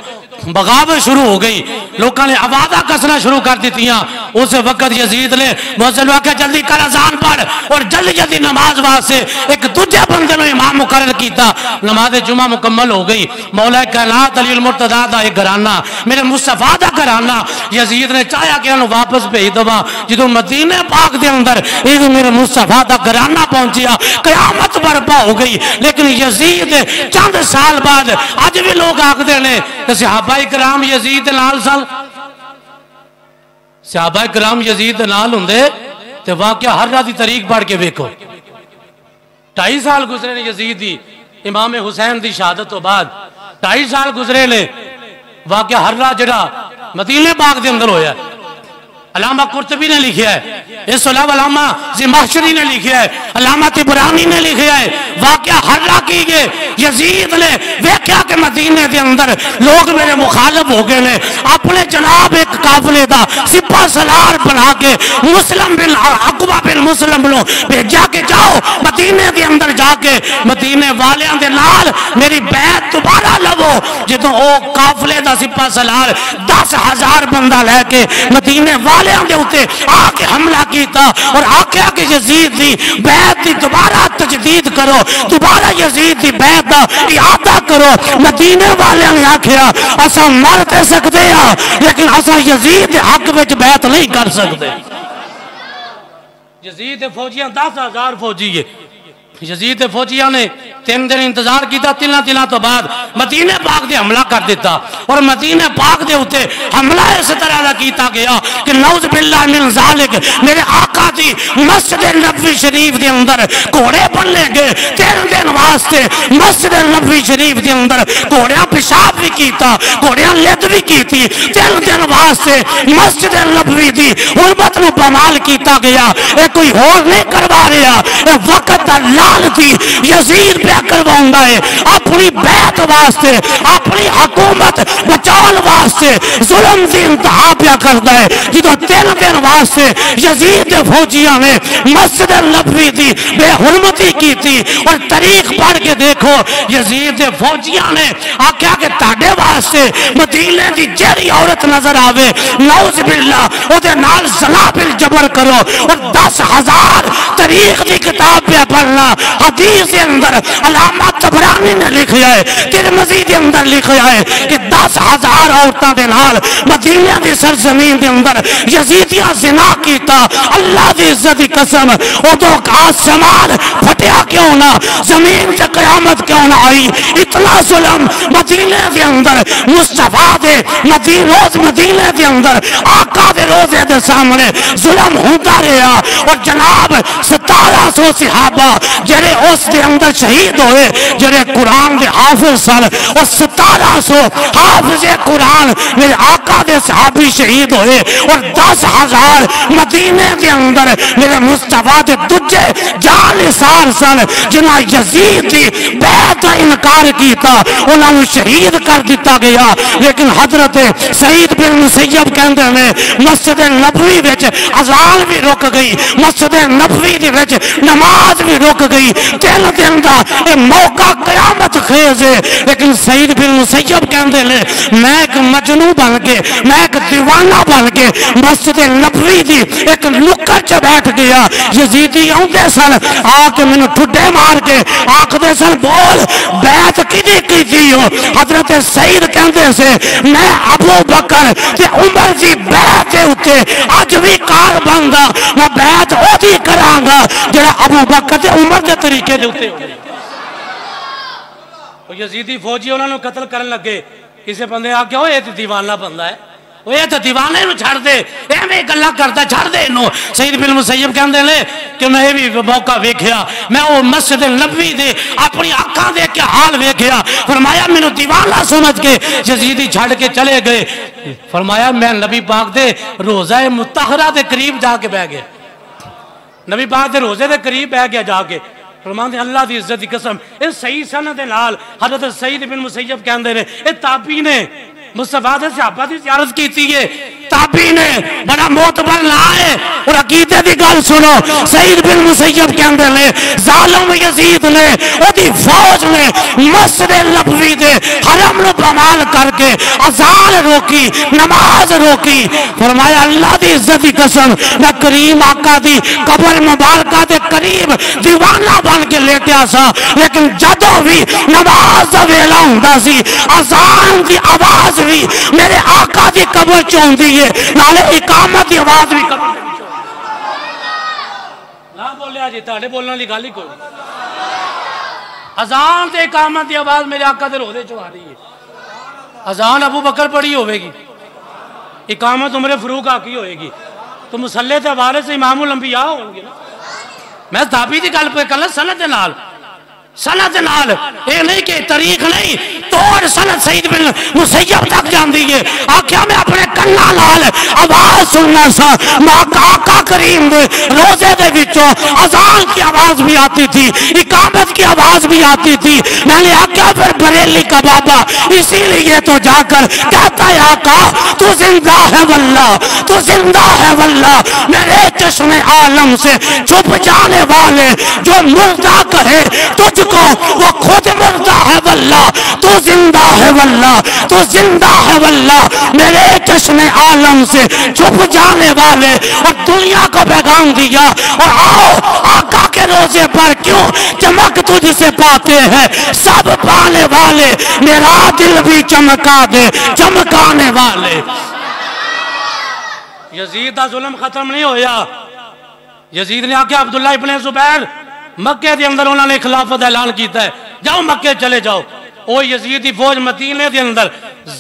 بغاوت شروع ہو گئی لوگوں نے آوازہ کسنا شروع کر دیتیاں اس وقت یزید نے مؤذن کو کہا جلدی کر اذان پڑھ اور جلدی جلدی نماز واسطے ایک دوجے بندے نے امام مقرر کیتا نماز جمعہ مکمل ہو گئی مولا کائنات علی المرتضی دا ایک گھرانہ میرے مصطفیٰ دا گھرانہ یزید نے چاہیا کہ انہوں واپس بھیج دوا جدوں مدینہ پاک دے اندر ایک میرے مصطفیٰ دا گھرانہ پہنچیا قیامت برپا ہو گئی لیکن یزید چند سال بعد آج بھی لوگ آکھدے نے کہ صحابہ کرام یزید نال سال صحابہ کرام یزید نال ہوں دے تو واقعہ ہر راہ دی تاریخ پڑھ کے ویکھو 2.5 سال گزرے نے یزید دی امام حسین دی شہادت تو بعد 2.5 سال گزرے نے واقعہ ہر راہ جڑا مدینہ پاک دے اندر ہویا ہے علامہ قرطبی نے لکھیا ہے اس علاوہ علامہ زمخشری نے لکھیا ہے علامہ طبرانی نے لکھیا ہے واقعہ حرہ کی گئے یزید نے ویکھیا کہ مدینہ دے اندر لوگ میرے مخالف ہو گئے نے اپنے جناب ایک قافلے دا سپہ سالار بنا کے مسلم بن عقبہ بن مسلم لو بھیجا کے جاؤ مدینہ دے اندر جا کے مدینہ والیاں دے نال میری بیعت دوبارہ لو جدوں او قافلے دا سپہ سالار 10,000 بندہ لے کے مدینہ والے دے ہوتے آکے حملہ کیتا اور آکے آکے یزید دی بیعت دی دوبارہ تجدید کرو دوبارہ یزید دی بیعت دا اعادہ کرو مدینہ والے نے آکھیا اسا مر تے سکتے ہیں لیکن اسا یزید دے حق وچ بیعت نہیں کر سکتے یزید دے فوجیاں 10,000 فوجی ہے یزید دے فوجیاں نے 3 دن انتظار کیتا تلنا تو بعد مدینہ پاک دے حملہ کر دیتا اور مدینہ پاک دے ہوتے حملہ اس طرح دا کیتا گیا کہ نعوذ باللہ من ذالک میرے آقا دی مسجد نبوی شریف دے اندر گھوڑے بننے گئے 3 دن واسطے مسجد نبوی شریف دے اندر گھوڑیاں پیشاب بھی کیتا گھوڑیاں لد بھی کیتی 3 دن واسطے مسجد نبوی دی حرمت نو پامال کیتا گیا اے کوئی اور نہیں کروا رہا اے وقت دا لعنتی یزید پہ کرواؤں ہے اپنی بیعت واسطے اپنی حکومت بچان واسطے ظلم دی انتہا پہ کرتا ہے جدو 3 دن واسطے یزید دے فوجیاں نے مسجد نبوی دی بے حرمتی کی تھی اور تاریخ پڑھ کے دیکھو یزید دے فوجیاں نے آکھیا کہ تاڑے واسطے مدینے دی جیری عورت نظر آوے نعوذ باللہ او دے نال زنا بالجبر کرو اور 10,000 تاریخ دی کتاب پہ پڑھنا حدیث کے اندر علامہ طبرانی نے لکھیا ہے ترمذی کے اندر لکھیا ہے کہ 10,000 عورتوں دے نال مدینہ دی سرزمین دے اندر یزیدیاں زنا کیتا اللہ دی عزت دی قسم ادو آسمان پھٹیا کیوں نہ زمین سے قیامت کیوں نہ آئی اتنا ظلم مدینہ دے اندر مصطفیٰ دے روز مدینہ دے اندر آقا دے روزے دے سامنے ظلم ہوتا رہا اور جناب 1700 صحابہ جڑے اس دے اندر شہید ہوئے جڑے قرآن دے حافظ سن اور 1700 حافظ قرآن میرے آقا دے صحابی شہید ہوئے اور 10,000 مدینے دے اندر میرے مصطفیٰ دے دجے جان نثار سن جنہ یزید دی بیعت تو انکار کیتا انہوں شہید کر دیتا گیا. لیکن حضرت سعید بن مسیب کہندے نے مسجد نبوی وچ اذان بھی رک گئی, مسجد نبوی دی وچ نماز بھی رک گئی. 3 دن دا اے موقع قیامت خیز ہے. لیکن سعید بن مسیب کہندے نے میں ایک مجنوں بن کے, میں ایک دیوانہ بن کے مسجد نبوی دی ایک نکڑ چ بیٹھ گیا. یزیدی آندے سن آ کے مینوں ٹھڈے مار کے آکھدے سن بول بیعت کدی کیتی ہو. حضرت سعید کہندے سے میں ابو بکر تے عمر دی بیعت دے اوتے اج بھی کار بندا, میں بیعت اودی کراں گا جڑا ابو بکر تے عمر دے طریقے دے اوتے. یزیدی فوجی انہوں نے قتل کرن لگے. کسی بندے آ کے یہ دیوانہ بندہ ہے, وہ یہ تو دیوانے نو چھڑ دے, ایویں گلاں کردا چھڑ دے انہوں. سعید بن مسیب کہندے نے کہ میں بھی موقع ویکھیا, میں وہ مسجد نبوی دے اپنی آنکھاں دے کے حال ویکھیا. فرمایا مینوں دیوانہ سمجھ کے یزیدی چھڑ کے چلے گئے. فرمایا میں نبی پاک دے روزہ مطہرہ دے قریب جا کے بیٹھ گیا, نبی پاک دے روزے دے قریب بیٹھ گیا جا کے. فرماندے اللہ دی عزت دی قسم اس صحیح سند دے نال حضرت سعید بن مسیب کہندے نے اے تابعی نے مصطفیٰ دے صحابہ دی زیارت کیتی ہے. تابعی نے بڑا معتبر نہ ہے. اور عقیدے دی گل سنو, سعید بن مسیب کہندے نے ظالم یزید نے اودی فوج نے مسجد نبوی دے حرم نو پامال کر کے اذان روکی, نماز روکی. فرمایا اللہ دی عزت دی قسم میں کریم آقا دی قبر مبارکہ دے قریب دیوانہ بن کے لیٹیا سا, لیکن جدوں بھی نماز دا ویلا ہوندا سی اذان دی آواز بھی میرے آقا دی قبر چ ہوندی ہے, نالے اقامت دی آواز بھی قبر چ. نہ بولیا جی تہاڈے بولن والی گل ہی کوئی نہیں. اذان تے اقامت دی آواز میرے آقا دے روزے چ آ رہی ہے. اذان ابو بکر پڑھی ہوے گی, اقامت عمر فاروق آکی ہوئے گی, تو مصلی تے حوالے سے امام الانبیاء ہوں گے نا. میں تابعی دی گل پہ کلا سند نال, سند نال اے نہیں کہ تاریخ نہیں, توڑ سند سعید بن مسیب تک جاندی ہے. آکھیا میں اپنے کناں نال آواز سننا سا, آقا کریم دے روزے دے وچوں اذان کی آواز بھی آتی تھی, اقامت کی آواز بھی آتی تھی. میں نے آکھیا پھر بریلی کا بابا اسی لیے تو جا کر کہتا ہے آقا تو زندہ ہے واللہ, تو زندہ ہے واللہ, میرے چشم عالم سے چھپ جانے والے جو مردہ کہے تجھ کو وہ خود مردہ ہے واللہ, تو زندہ ہے واللہ, تو زندہ ہے واللہ, میرے چشم عالم سے چھپ جانے والے. اور دنیا کو پیغام دیا اور آؤ آقا کے روزے پر کیوں چمک تجھ سے پاتے ہیں سب پانے والے, میرا دل بھی چمکا دے چمکانے والے. یزید دا ظلم ختم نہیں ہویا. یزید نے آکھیا عبداللہ ابن زبیر مکے دے اندر انہوں نے خلافت اعلان کیتا ہے, جاؤ مکے چلے جاؤ. او یزید دی فوج مدینے دے اندر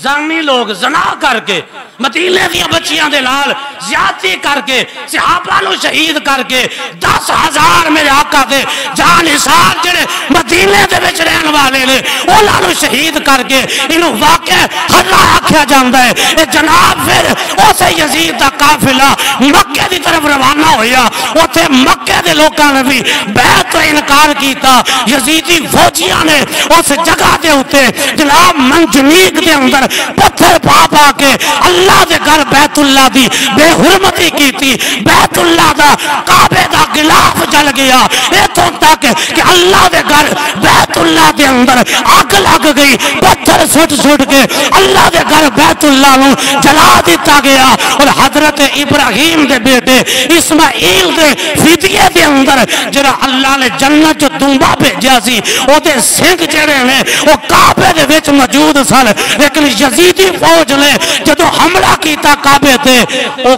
زانی لوگ زنا کر کے, مدینے دی بچیاں دے نال زیادتی کر کے, صحابہ نو شہید کر کے 10,000 میرے آقا دے جان نثار جڑے مدینے دے وچ رہن والے نے انہاں نو شہید کر کے انہوں واقع حرہ آکھیا جاندا ہے. اے جناب پھر اسے یزید دا قافلہ مکے دی طرف روانہ ہویا. اوتھے مکے دے لوکاں نے بھی بیعت تو انکار کیتا. یزیدی فوجیاں نے اس جگہ دے ہوتے جناب منجنیق دے اندر پتھر پا پا کے اللہ دے گھر بیت اللہ دی بے حرمتی کی تھی. بیت اللہ دا کعبے دا غلاف جل گیا, ایتھوں تک کہ اللہ دے گھر بیت اللہ دے اندر آگ لگ گئی, پتھر سٹ سٹ کے اللہ دے گھر بیت اللہ نو جلا دیتا گیا. اور حضرت ابراہیم دے بیٹے اسماعیل دے فدیے دے اندر جڑا اللہ نے جنت جو دنبا بھیجیا سی او دے سنگ جڑے نے وہ کعبے دے وچ موجود سن. لیکن یزیدی فوج نے جدو حملہ کیتا کعبے تے او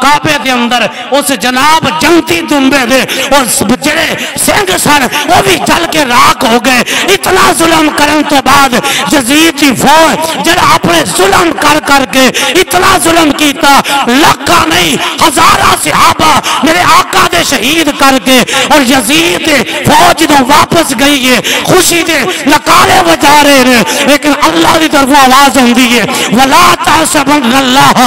کعبے دے اندر اس جناب جنتی دنبے دے اس جڑے سنگ سن وہ بھی جل کے راک ہو گئے. اتنا ظلم کرن تو بعد یزیدی فوج جڑا اپنے ظلم کر کر کے اتنا ظلم کیتا, لکھا نہیں ہزارہ صحابہ میرے آقا دے شہید کر کے, اور یزید فوج نو واپس گئی ہے خوشی دے نکالے بجا رہے ہیں. لیکن اللہ دی طرف آواز آواز ہوندی ہے وَلَا تَحْسَبَنَّ اللَّهَ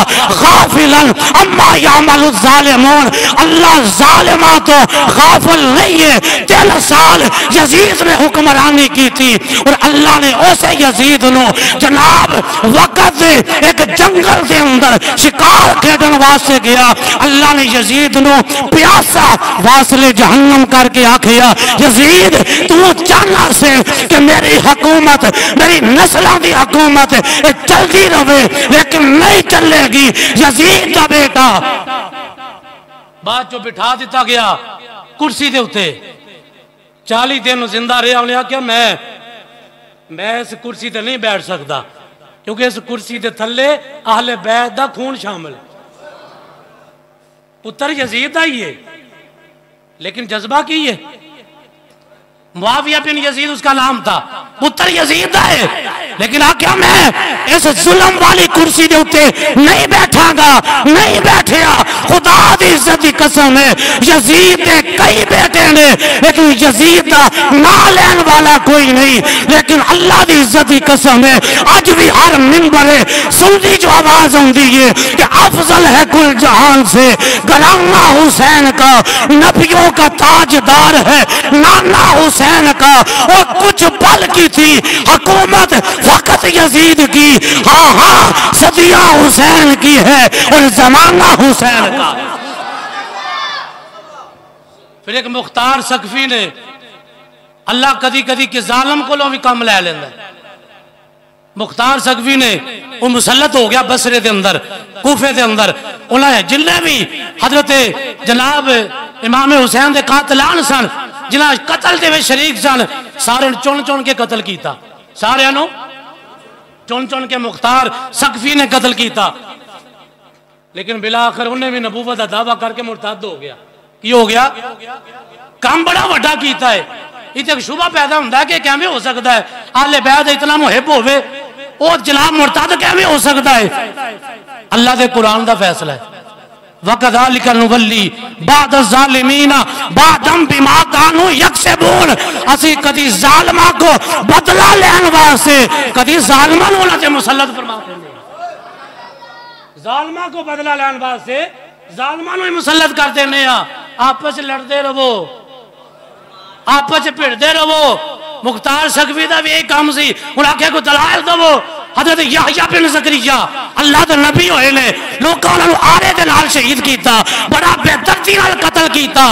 غَافِلًا عَمَّا يَعْمَلُ الظَّالِمُونَ اللہ ظالمہ تو غافل نہیں ہے 3 سال یزید نے حکمرانی کی تھی اور اللہ نے اسے یزید نو جناب وقت ایک جنگل دے اندر شکار کھیڈن واسطے گیا اللہ نے یزید نو پیاسا واصل جہنم کر کے آکھیا یزید تو چاہنا سے کہ میری حکومت میری نسلوں دی حکومت چلتی رہے لیکن نہیں چلے گی یزید دا بیٹا بعد جو بٹھا دیتا گیا کرسی دے ہوتے 40 دن زندہ رہا انہیں کیا میں اس کرسی تے نہیں بیٹھ سکتا کیونکہ اس کرسی تے تھلے اہل بیت دا خون شامل پتر یزید آئی ہے لیکن جذبہ کی ہے معاویہ بن یزید اس کا نام تھا پتر یزید ہے لیکن آکیا میں اس ظلم والی کرسی دے ہوتے نہیں بیٹھا گا نہیں بیٹھیا خدا دی عزت دی قسم ہے یزید دے کئی بیٹے نے لیکن یزید دا نہ لین والا کوئی نہیں لیکن اللہ دی عزت دی قسم ہے آج بھی ہر منبر سنی جو آواز ہوندی ہے کہ افضل ہے کل جہان سے گرانا حسین کا نبیوں کا تاجدار ہے نانا حسین کا اور کچھ پل کی تھی حکومت وقت یزید کی ہاں صدیہ حسین کی ہے اور زمانہ حسین کا پھر ایک مختار سقفی نے اللہ کدی کدی کے ظالم کو لو بھی کم لے لیندہ مختار سقفی نے وہ مسلط ہو گیا بصرے دے اندر کوفے دے اندر انہیں جنہیں بھی حضرت جناب امام حسین دے قاتلان سن جنہیں قتل دے میں شریک سن سارے چون چون کے قتل کیتا سارے انہوں چون چون کے مختار سقفی نے قتل کیتا لیکن بلاخر انہیں بھی نبوت دعویٰ کر کے مرتد ہو گیا کی ہو گیا کام بڑا وڈا کیتا ہے یہ ایک شبہ پیدا ہوندہ ہے کہ کیا میں ہو سکتا ہے اہل بیت اتنا محب ہوئے اور جناب مرتد کیا میں ہو سکتا ہے اللہ دے قرآن دا فیصلہ ہے وَقَذَلِكَ نُوَلِّي بَعْدَ الظَّالِمِينَ بَعْدَمْ بِمَا كَانُوا يَكْسِبُونَ اسی کدی ظالمہ کو بدلہ لین واسے کدی ظالمہ نونا تے مسلط فرماتے ہیں ظالمہ کو بدلہ لین واسے ظالمہ نونا مسلط کرتے ہیں آپس لڑتے رہو آپس پھڑتے رہو مختار سقفی دا بھی ایک کام سی انہاں آکھے کو دلائل دو حضرت یحییٰ بن زکریا اللہ دے نبی ہوئے نے لوگوں نے آرے دے نال شہید کیتا بڑا بہترتی نال قتل کیتا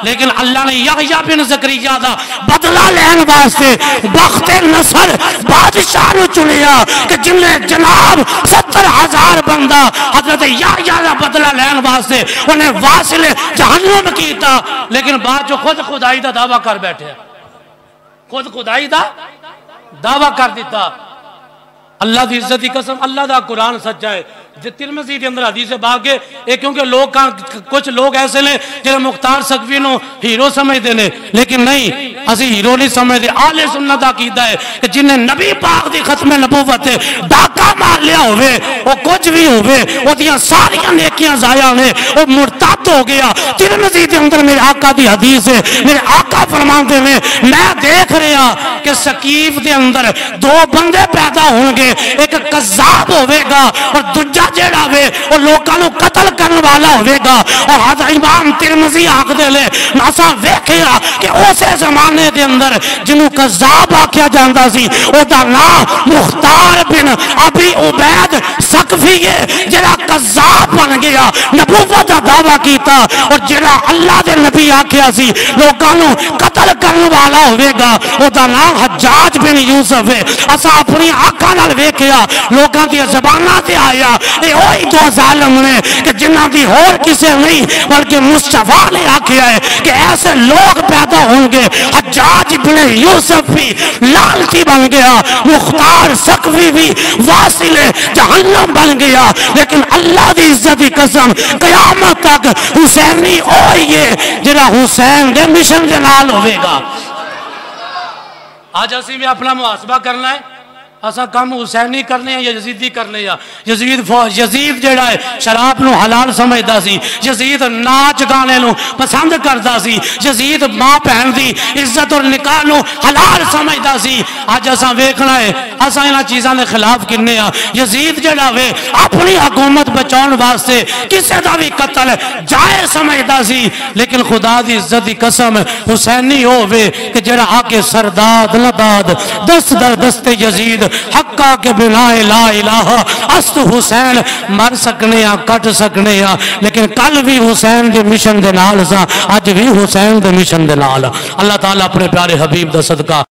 لیکن اللہ نے یحییٰ بن زکریا دا بدلہ لین واسطے بخت نصر بادشاہ نو چنیا کہ جن نے جناب 70,000 بندہ حضرت یحییٰ دا بدلہ لین واسطے انہیں واصل جہنم کیتا لیکن بعد جو خود خدائی دا دعویٰ کر بیٹھے خود خدائی دا دعویٰ کر دیتا اللہ دی عزت کی قسم اللہ دا قرآن سچا ہے ترمذی کے اندر حدیث باقی ہے کیونکہ لوگ کچھ لوگ ایسے لیں جنہیں مختار سقفی نو ہیرو سمجھ دینے لیکن نہیں اسی ہیرو نہیں سمجھ دے اہل سنت عقیدہ ہے کہ جنہیں نبی پاک دی ختم نبوت ہے ڈاکہ مار لیا ہوئے وہ کچھ بھی ہوئے وہ دیاں ساریاں نیکیاں ضائع نے وہ مرتد ہو گیا ترمذی کے اندر میرے آقا دی حدیث ہے میرے آقا فرمان دے میں دیکھ رہا کہ سقیف دے اندر 2 بندے پیدا ہوں گے ایک قذاب ہوئے گا اور دجا جیڑا ہوئے اور لوکانو قتل کرنے والا ہوئے گا اور حضرت امام ترمذی آکھ دے لے ناسا ویکھیا کہ اسے زمانے دے اندر جنہوں قذاب آکھیا جاندہ سی او دا نام مختار بن ابی عبید سقفی ہے جڑا قذاب بن گیا نبوت دا دعویٰ کیتا اور جڑا اللہ دے نبی آکھیا سی لوکانو قتل کرنے والا ہوئے گا او دا نام حجاج بن یوسف ہے اسا اپنی آنکھاں نال ویکھیا لوکاں دی زباناں تے آیا اے اوہی 2 ظالم نے کہ جنہاں دی اور کسے نہیں بلکہ مصطفیٰ نے آکھیا ہے کہ ایسے لوگ پیدا ہوں گے حجاج بن یوسف بھی لعنتی بن گیا مختار سقفی بھی واصل جہنم بن گیا لیکن اللہ دی عزت دی قسم قیامت تک حسینی اوہی ہے جنہا حسین دے مشن دے نال ہوئے گا آج اسی میں اپنا محاسبہ کرنا ہے اسا کم حسینی کرنے یا یزیدی کرنے یا یزید جڑا ہے شراب نو حلال سمجھدا سی، یزید ناچ گانے نو پسند کردا سی، یزید ماں بہن دی عزت اور نکاح نو حلال سمجھدا سی۔ اج اسا ویکھنا ہے اسا انہاں چیزاں دے خلاف کنے آ۔ یزید جڑا وے اپنی حکومت بچاؤن واسطے کسے دا بھی قتل جائز سمجھدا سی، لیکن خدا دی عزت دی قسم حسینی ہووے کہ جڑا آ کے سرداد لداد دست در دست یزید حقا کے بنا لا الہ است حسین مر سکنے یا کٹ سکنے یا، لیکن کل بھی حسین دے مشن دے نال سا، اج بھی حسین دے مشن دے نال۔ اللہ تعالیٰ اپنے پیارے حبیب دا صدقہ